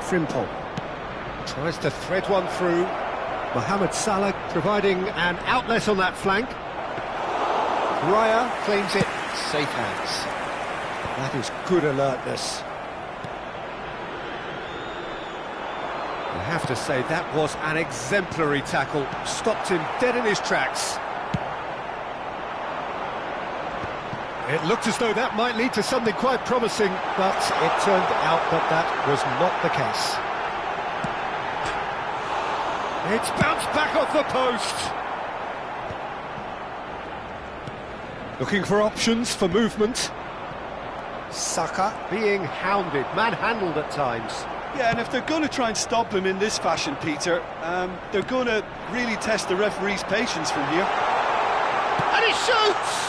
Frimpong tries to thread one through. Mohamed Salah providing an outlet on that flank. Raya claims it. Safe hands. That is good alertness. I have to say that was an exemplary tackle. Stopped him dead in his tracks. It looked as though that might lead to something quite promising, but it turned out that that was not the case. It's bounced back off the post. Looking for options for movement. Saka being hounded, manhandled at times. Yeah, and if they're going to try and stop him in this fashion, Peter, they're going to really test the referee's patience from here. And he shoots!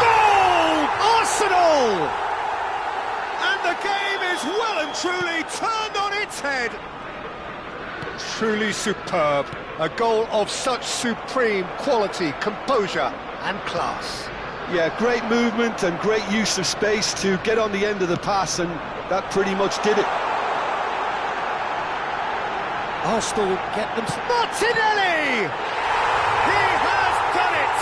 Goal! Arsenal! And the game is well and truly turned on its head. Truly superb. A goal of such supreme quality, composure and class. Yeah, great movement and great use of space to get on the end of the pass, and that pretty much did it. Arsenal get them... Martinelli! He has done it!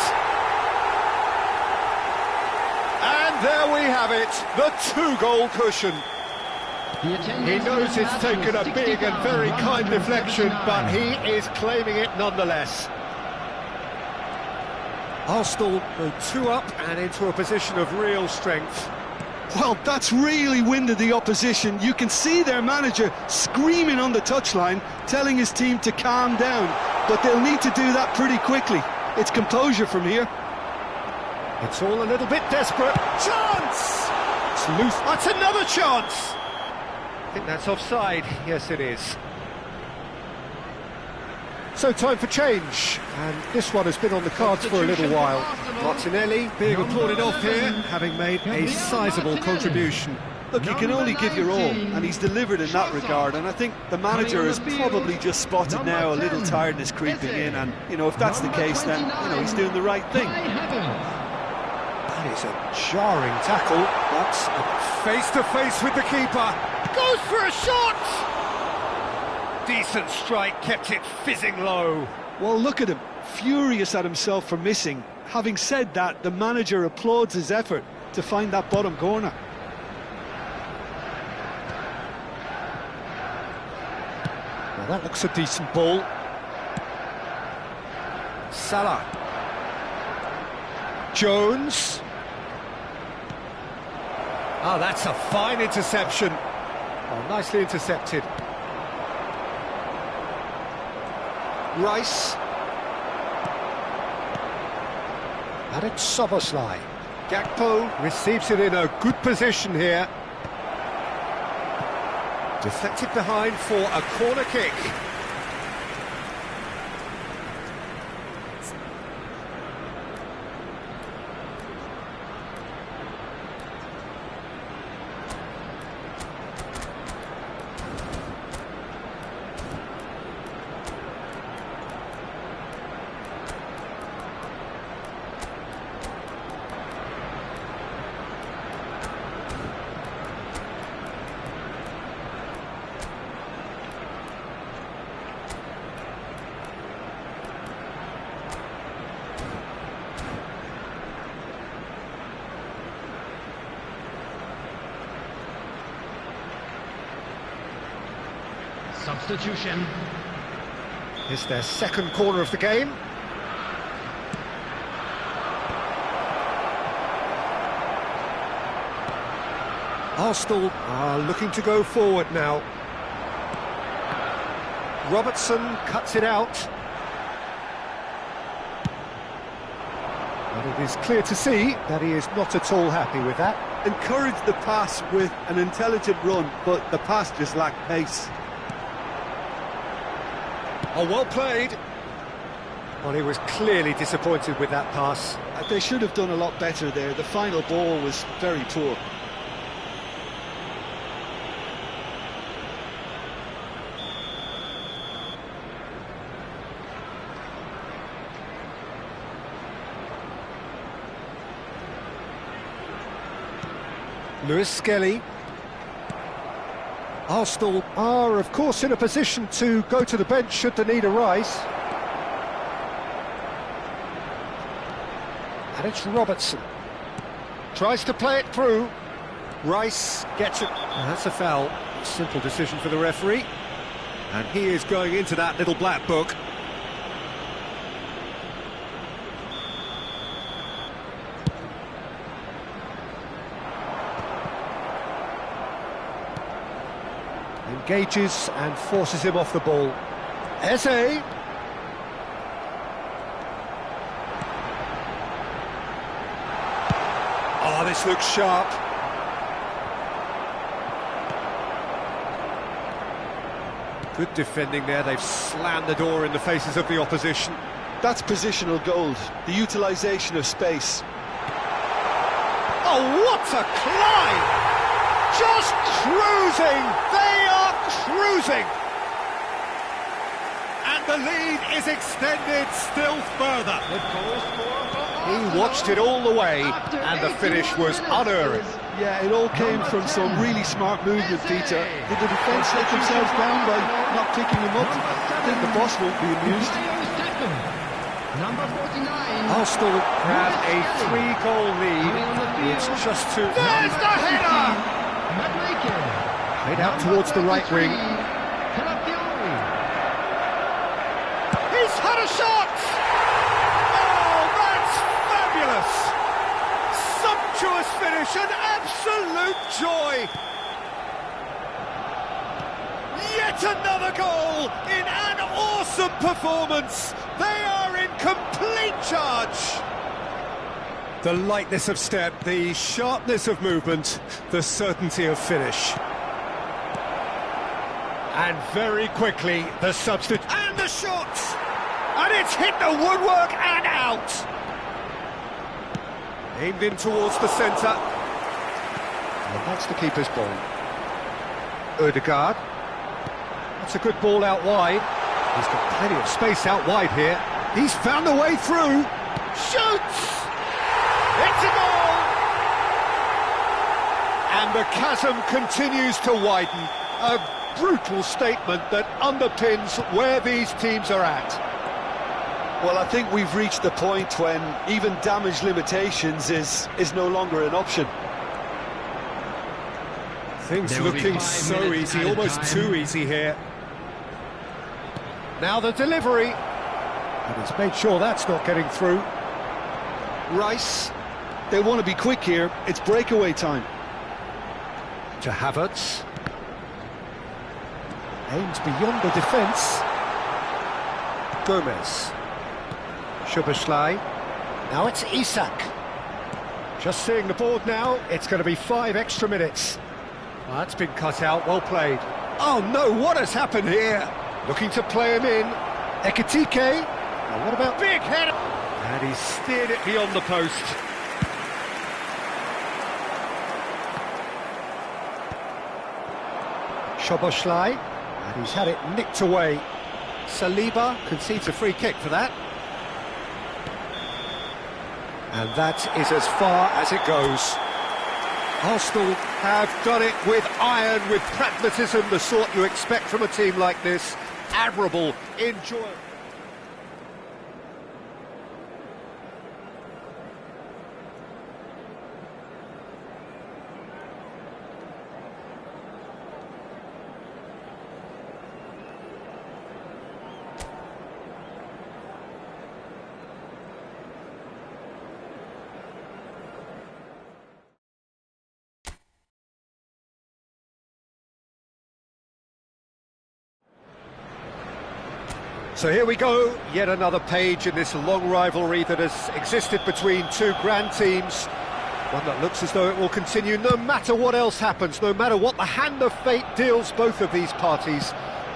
And there we have it, the two-goal cushion. He knows it's taken a big and very kind deflection, but he is claiming it nonetheless. Arsenal go 2 up and into a position of real strength. Well, that's really winded the opposition. You can see their manager screaming on the touchline, telling his team to calm down, but they'll need to do that pretty quickly. It's composure from here. It's all a little bit desperate. Chance! It's loose. That's another chance! I think that's offside. Yes, it is. So time for change, and this one has been on the cards for a little while. Martinelli being applauded off here, having made a sizable contribution. Look, you can only give your all, and he's delivered in that regard, and I think the manager has probably just spotted now a little tiredness creeping in, and, you know, if that's the case, then, you know, he's doing the right thing. That is a jarring tackle. That's face-to-face with the keeper. Goes for a shot! Decent strike, kept it fizzing low. Well, look at him, furious at himself for missing. Having said that, the manager applauds his effort to find that bottom corner. Well, that looks a decent ball. Salah. Jones. Ah, that's a fine interception. Oh, nicely intercepted. Rice. And it's Soboslai. Gakpo receives it in a good position here. Deflected behind for a corner kick. substitution. It's their second corner of the game. Arsenal are looking to go forward now. Robertson cuts it out. But it is clear to see that he is not at all happy with that. Encouraged the pass with an intelligent run, but the pass just lacked pace. Oh, well played. Well, he was clearly disappointed with that pass. They should have done a lot better there. The final ball was very poor. Lewis Skelly. Arsenal are, of course, in a position to go to the bench should the need arise. And it's Robertson. Tries to play it through. Rice gets it. And that's a foul. Simple decision for the referee. And he is going into that little black book. Engages and forces him off the ball. Eze. Oh, this looks sharp. Good defending there. They've slammed the door in the faces of the opposition. That's positional gold, the utilisation of space. Oh, what a climb! Just cruising! They are cruising! And the lead is extended still further. He watched it all the way, and the finish was unerring. Yeah, it all came from some really smart movement, Peter. Did the defence let themselves down by not picking him up? I think the boss won't be amused. Number 49. Arsenal have a 3-goal lead. It's just too... There's the header! Played out towards the right wing. He's had a shot! Oh, that's fabulous! Sumptuous finish, an absolute joy! Yet another goal in an awesome performance! They are in complete charge! The lightness of step, the sharpness of movement, the certainty of finish. And very quickly, the substitute... And the shot! And it's hit the woodwork and out! Aimed in towards the centre. And that's the keeper's ball. Odegaard. That's a good ball out wide. He's got plenty of space out wide here. He's found a way through. Shoots! It's a goal! And the chasm continues to widen. A brutal statement that underpins where these teams are at. Well, I think we've reached the point when even damage limitations is no longer an option. Things looking so easy, almost too easy here. Now the delivery. And he's made sure that's not getting through. Rice. They want to be quick here. It's breakaway time. To Havertz. Aims beyond the defence. Gomez. Szoboszlai. Now it's Isak. Just seeing the board now, it's going to be 5 extra minutes. Well, that's been cut out, well played. Oh no, what has happened here? Looking to play him in. Ekitike. Now what about big header? And he's steered it beyond the post. Szoboszlai, and he's had it nicked away. Saliba concedes a free kick for that. And that is as far as it goes. Arsenal have done it with iron, with pragmatism, the sort you expect from a team like this. Admirable, enjoyable. So here we go, yet another page in this long rivalry that has existed between two grand teams. One that looks as though it will continue no matter what else happens, no matter what the hand of fate deals both of these parties.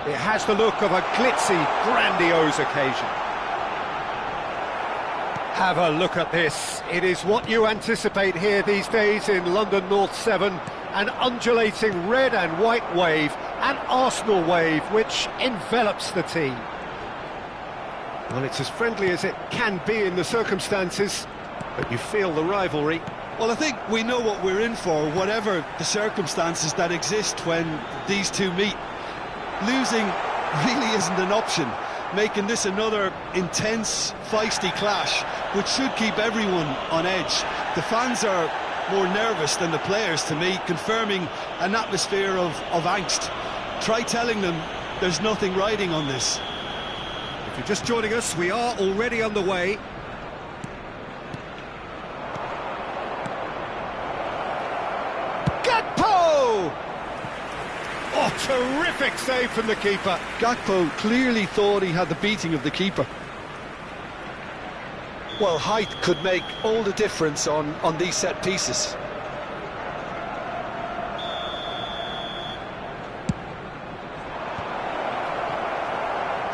It has the look of a glitzy, grandiose occasion. Have a look at this. It is what you anticipate here these days in London North 7. An undulating red and white wave, an Arsenal wave which envelops the team. Well, it's as friendly as it can be in the circumstances, but you feel the rivalry. Well, I think we know what we're in for, whatever the circumstances that exist when these two meet. Losing really isn't an option, making this another intense, feisty clash, which should keep everyone on edge. The fans are more nervous than the players, to me, confirming an atmosphere of angst. Try telling them there's nothing riding on this. If you're just joining us, we are already underway. Gakpo! Oh, terrific save from the keeper. Gakpo clearly thought he had the beating of the keeper. Well, height could make all the difference on these set pieces.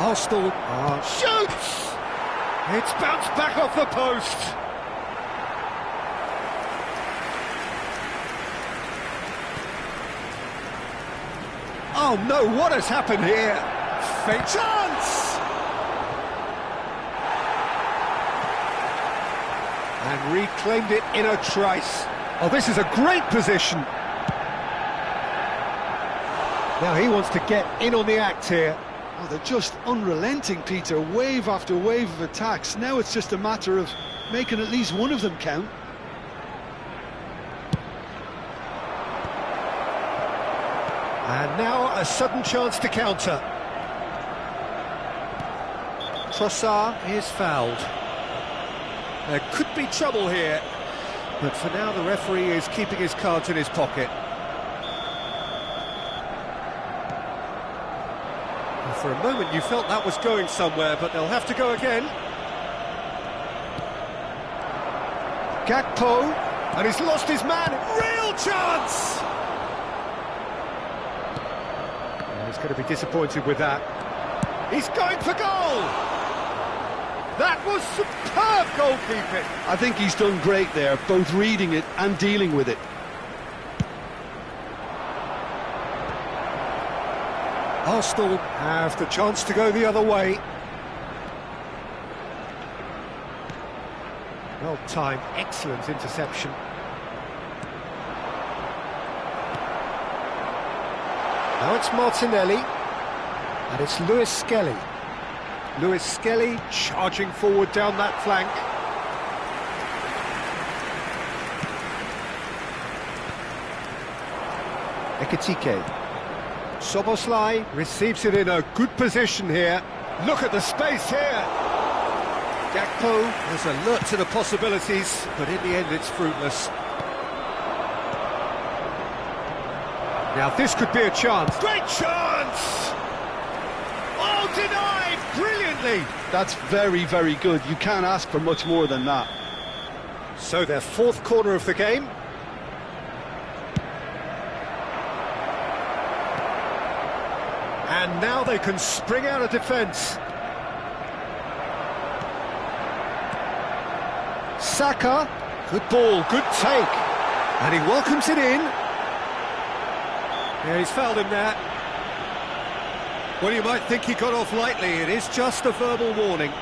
Arsenal shoots! It's bounced back off the post. Oh no, what has happened here? Fake chance! And reclaimed it in a trice. Oh, this is a great position. Now he wants to get in on the act here. Oh, they're just unrelenting, Peter. Wave after wave of attacks. Now it's just a matter of making at least one of them count. And now a sudden chance to counter. Trossard is fouled. There could be trouble here, but for now the referee is keeping his cards in his pocket. And for a moment you felt that was going somewhere, but they'll have to go again. Gakpo, and he's lost his man. Real chance! He's going to be disappointed with that. He's going for goal! That was superb goalkeeping! I think he's done great there, both reading it and dealing with it. Arsenal have the chance to go the other way. Well timed, excellent interception. Now it's Martinelli, and it's Lewis Skelly. Lewis Skelly charging forward down that flank. Ekitike. Soboslai receives it in a good position here. Look at the space here. Gakpo is alert to the possibilities, but in the end it's fruitless. Now this could be a chance. Great chance! Oh, denied brilliantly! That's very, very good. You can't ask for much more than that. So their fourth corner of the game. And now they can spring out of defence. Saka, good ball, good take. And he welcomes it in. Yeah, he's fouled him there. Well, you might think he got off lightly. It is just a verbal warning.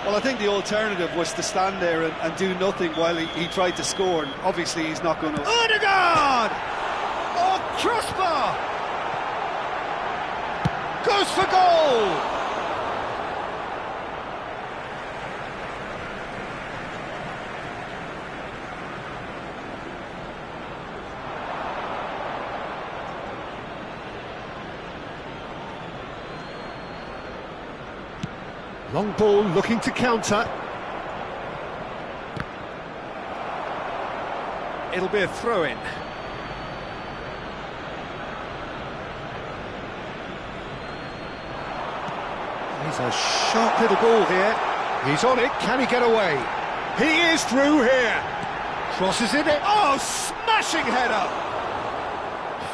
Well, I think the alternative was to stand there and do nothing while he tried to score, and obviously he's not going to... Odegaard! Oh, crossbar! Goes for goal! Long ball looking to counter. It'll be a throw-in. He's a sharp little ball here. He's on it. Can he get away? He is through here. Crosses it. Oh, smashing header.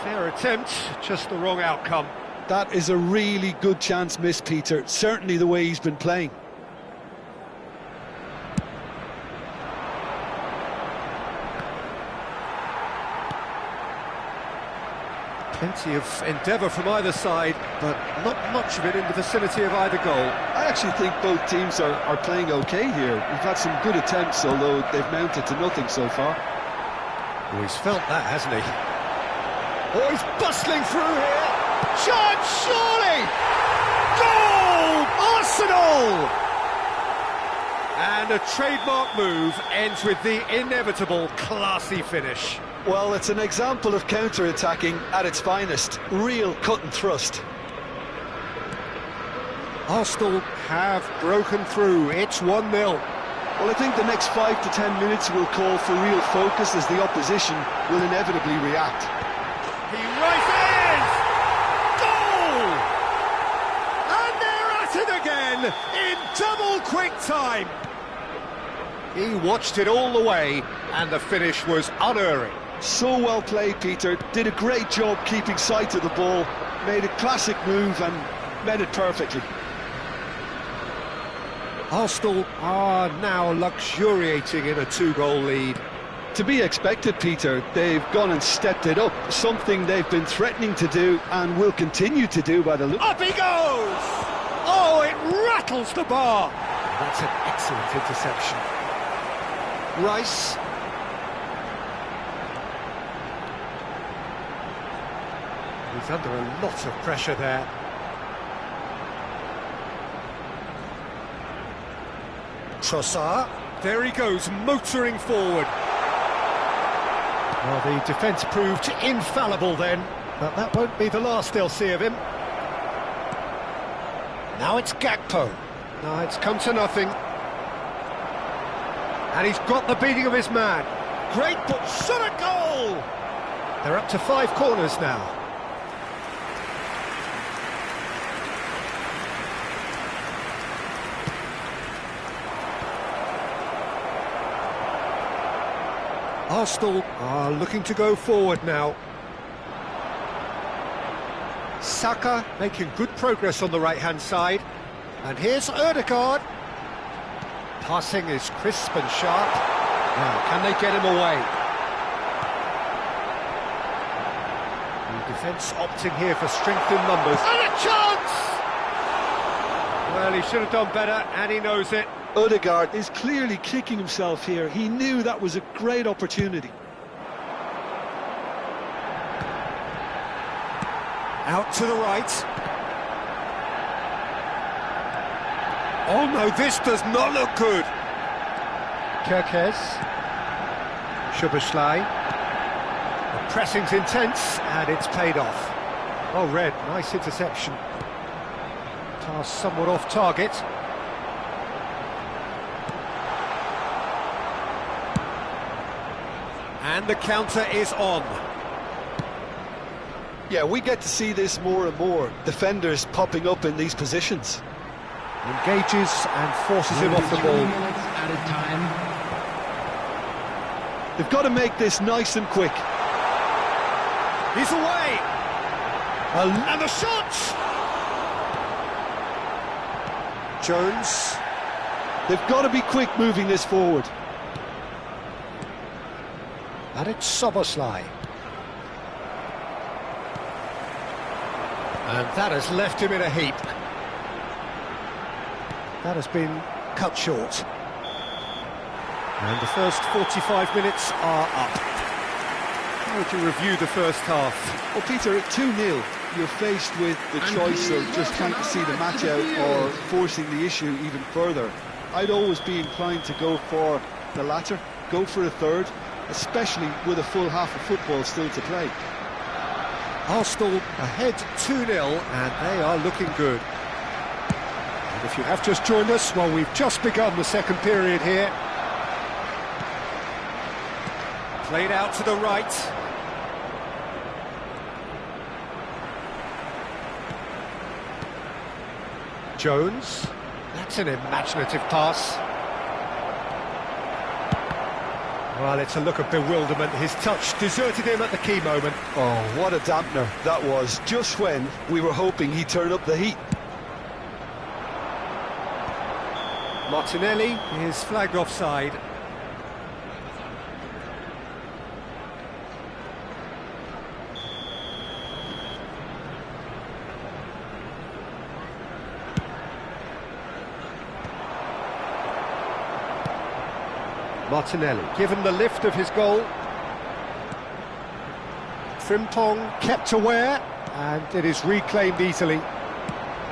Fair attempt, just the wrong outcome. That is a really good chance missed, Peter. Certainly the way he's been playing. Plenty of endeavour from either side, but not much of it in the vicinity of either goal. I actually think both teams are playing okay here. We've had some good attempts, although they've mounted to nothing so far. Oh, he's felt that, hasn't he? Oh, he's bustling through here. Chance, surely! Goal! Arsenal! And a trademark move ends with the inevitable classy finish. Well, it's an example of counter-attacking at its finest. Real cut and thrust. Arsenal have broken through. It's 1-0. Well, I think the next 5 to 10 minutes will call for real focus as the opposition will inevitably react. He rises! Goal! And they're at it again in double quick time. He watched it all the way, and the finish was unerring. So well played, Peter. Did a great job keeping sight of the ball, made a classic move and met it perfectly. Arsenal are now luxuriating in a 2-goal lead. To be expected, Peter. They've gone and stepped it up, something they've been threatening to do and will continue to do by the look. Up he goes! Oh, it rattles the bar. That's an excellent interception. Rice. He's under a lot of pressure there. Trossard. There he goes, motoring forward. Well, the defence proved infallible then, but that won't be the last they'll see of him. Now it's Gakpo. No, it's come to nothing. And he's got the beating of his man. Great ball, shot at goal! They're up to 5 corners now. Arsenal are looking to go forward now. Saka making good progress on the right-hand side. And here's Ødegaard. Passing is crisp and sharp. Now, can they get him away? The defence opting here for strength in numbers. And a chance! Well, he should have done better, and he knows it. Ødegaard is clearly kicking himself here. He knew that was a great opportunity. Out to the right. Oh no, this does not look good. Kerkez. Szoboszlai. The pressing's intense, and it's paid off. Oh, Red, nice interception. Task somewhat off target. And the counter is on. Yeah, we get to see this more and more. Defenders popping up in these positions. Engages and forces him off the ball. At a time. They've got to make this nice and quick. He's away! And the shot! Jones. They've got to be quick moving this forward. And it's Szoboszlai. And that has left him in a heap. That has been cut short. And the first 45 minutes are up. How would you review the first half? Well, Peter, at 2-0, you're faced with the choice of just trying to see the match out or forcing the issue even further. I'd always be inclined to go for the latter, go for a third, especially with a full half of football still to play. Arsenal ahead 2-0, and they are looking good. And if you have just joined us, well, we've just begun the second period here. Played out to the right. Jones. That's an imaginative pass. Well, it's a look of bewilderment. His touch deserted him at the key moment. Oh, what a dampener that was, just when we were hoping he'd turn up the heat. Martinelli is flagged offside. Martinelli given the lift of his goal. Frimpong kept aware, and it is reclaimed easily.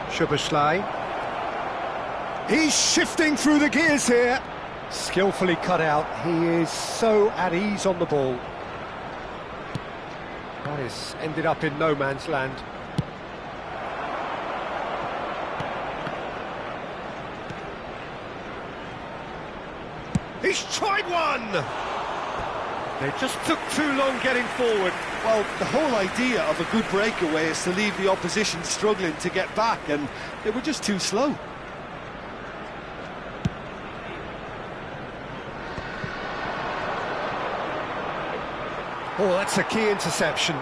Szoboszlai. He's shifting through the gears here. Skillfully cut out. He is so at ease on the ball. That has ended up in no man's land. He's tried one! They just took too long getting forward. Well, the whole idea of a good breakaway is to leave the opposition struggling to get back, and they were just too slow. Oh, that's a key interception.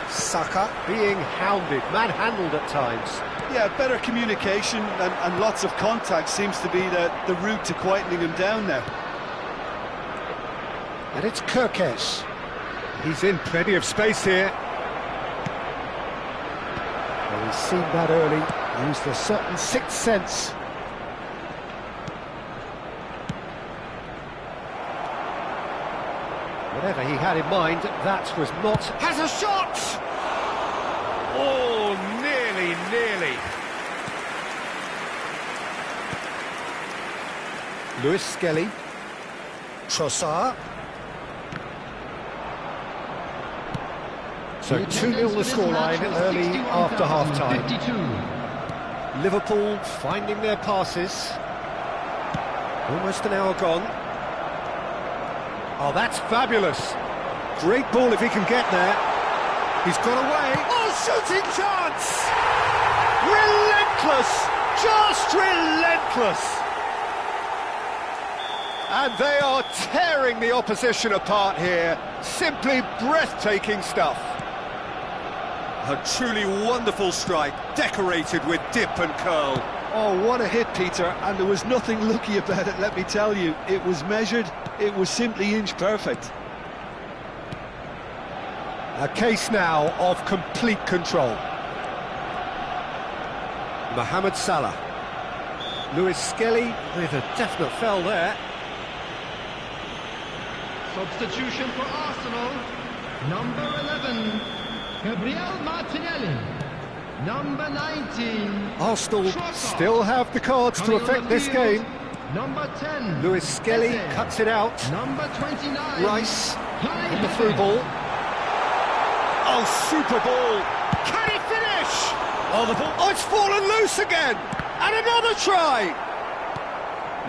Saka being hounded, manhandled at times. Yeah, better communication and lots of contact seems to be the route to quietening him down now. And it's Kirkes. He's in plenty of space here. Well, he's seen that early, used a certain sixth sense. Whatever he had in mind, that was not... Has a shot! Oh, nearly. Lewis Skelly. Trossard. So 2-0 the scoreline early after half-time. Liverpool finding their passes. Almost an hour gone. Oh, that's fabulous. Great ball if he can get there. He's got away. Oh, shooting chance! Relentless! Just relentless! And they are tearing the opposition apart here. Simply breathtaking stuff. A truly wonderful strike, decorated with dip and curl. Oh, what a hit, Peter, and there was nothing lucky about it, let me tell you. It was measured, it was simply inch perfect. A case now of complete control. Mohamed Salah. Lewis Skelly with a definite foul there. Substitution for Arsenal, number 11, Gabriel Martinelli. Number 19, Arsenal Trossard. still have the cards to affect this game. Number 10, Lewis Skelly Eze. cuts it out. Number 29, Rice Kai in the through ball. Oh, super ball! Can he finish? Oh, the ball! Oh, it's fallen loose again! And another try!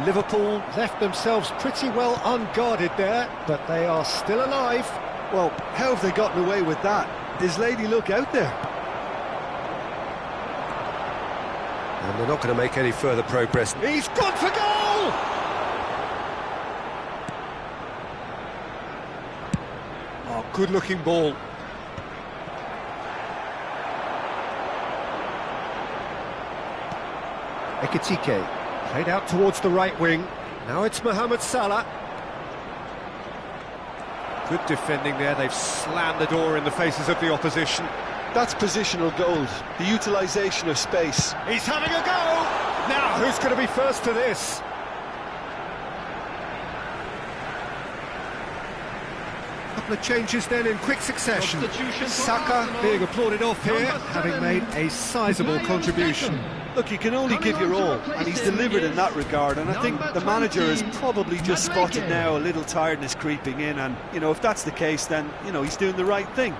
Liverpool left themselves pretty well unguarded there, but they are still alive. Well, how have they gotten away with that? Does Lady look out there? And they're not going to make any further progress. He's gone for goal! Oh, good-looking ball. Ekitike played out towards the right wing. Now it's Mohamed Salah. Good defending there. They've slammed the door in the faces of the opposition. That's positional gold, the utilisation of space. He's having a go! Now, who's going to be first to this? Couple of changes then in quick succession. Saka being applauded off here, having made a sizable contribution. Look, you can only give your all, and he's delivered in that regard, and I think the manager has probably just spotted now a little tiredness creeping in, and, you know, if that's the case, then, you know, he's doing the right thing.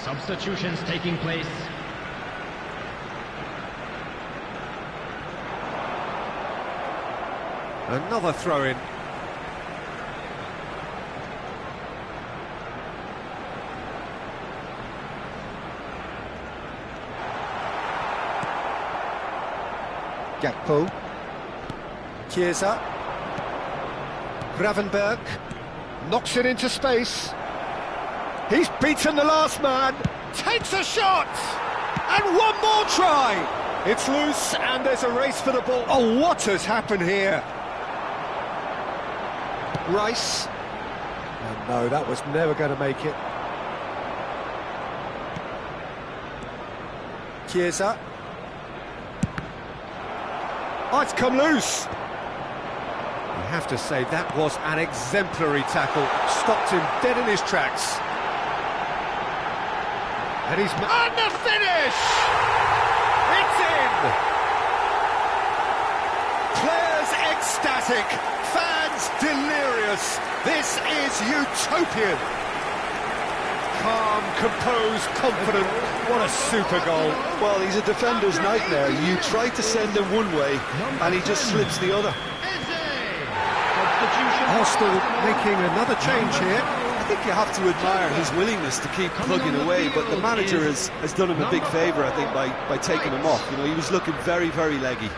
Substitutions taking place. Another throw-in. Gakpo. Chiesa. Gravenberg. Knocks it into space. He's beaten the last man. Takes a shot! And one more try! It's loose and there's a race for the ball. Oh, what has happened here? Rice. Oh, no, that was never going to make it. Chiesa. Oh, it's come loose. You have to say that was an exemplary tackle. Stopped him dead in his tracks. And he's... And the finish! It's in! Players ecstatic, fans delirious. This is utopian. Calm, composed, confident. What a super goal. Well, he's a defender's nightmare. You try to send him one way, and he just slips the other. Arsenal making another change here. I think you have to admire his willingness to keep plugging away, but the manager has done him a big favour, I think, by taking him off. You know, he was looking very, very leggy.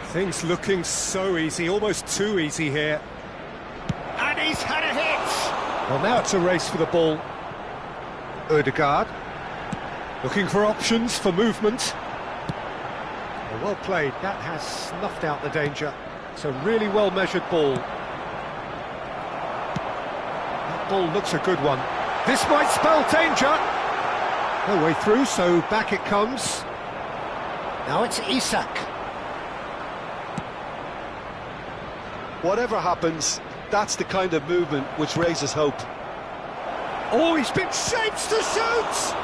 Things looking so easy, almost too easy here. And he's had a hit! Well, now it's a race for the ball. Ødegaard. Looking for options, for movement. Well played, that has snuffed out the danger. It's a really well-measured ball. That ball looks a good one. This might spell danger. No way through, so back it comes. Now it's Isak. Whatever happens, that's the kind of movement which raises hope. Oh, he's been shaped to shoot!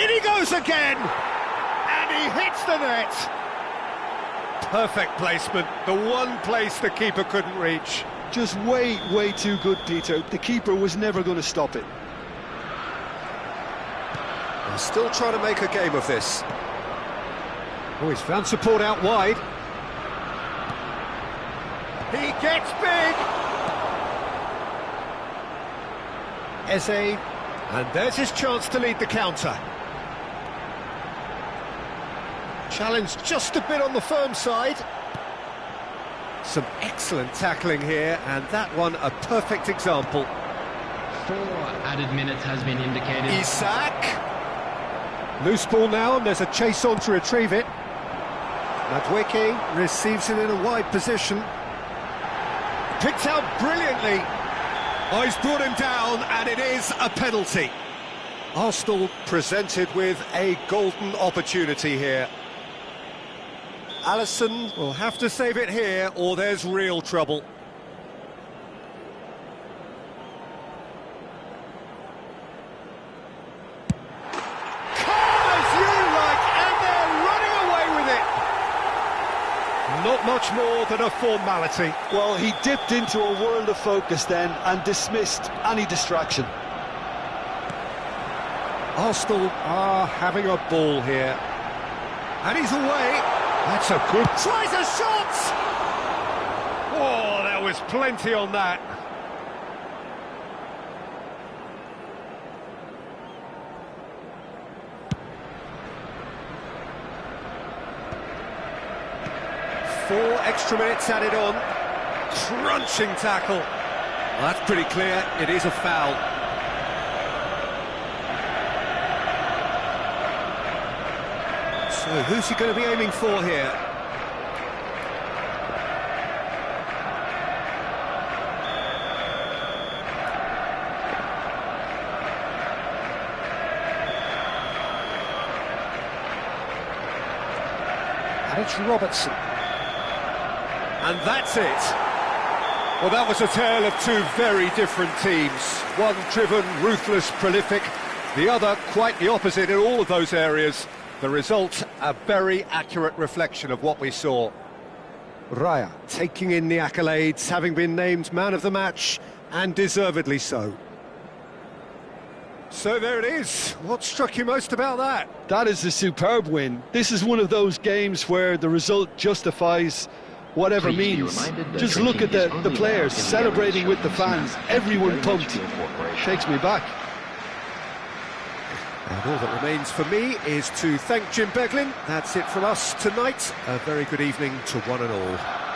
In he goes again! And he hits the net! Perfect placement, the one place the keeper couldn't reach. Just way, way too good, Peter. The keeper was never going to stop it. They're still trying to make a game of this. Oh, he's found support out wide. He gets big! Eze, and there's his chance to lead the counter. Challenge just a bit on the firm side. Some excellent tackling here, and that one a perfect example. 4 added minutes has been indicated. Isak. Loose ball now, and there's a chase on to retrieve it. Madueke receives it in a wide position. Picked out brilliantly. Oh, he's brought him down, and it is a penalty. Arsenal presented with a golden opportunity here. Alisson will have to save it here, or there's real trouble. Calm as you like, and they're running away with it. Not much more than a formality. Well, he dipped into a world of focus then and dismissed any distraction. Arsenal are having a ball here. And he's away. That's a good... Tries a shot! Oh, there was plenty on that. Four extra minutes added on. Crunching tackle. Well, that's pretty clear. It is a foul. So who's he going to be aiming for here? And it's Robertson. And that's it. Well, that was a tale of two very different teams. One driven, ruthless, prolific. The other quite the opposite in all of those areas. The result, a very accurate reflection of what we saw. Raya taking in the accolades, having been named man of the match, and deservedly so. So there it is. What struck you most about that? That is a superb win. This is one of those games where the result justifies whatever means. Just look at the players celebrating with the fans, everyone pumped. Takes me back. And all that remains for me is to thank Jim Beglin. That's it from us tonight. A very good evening to one and all.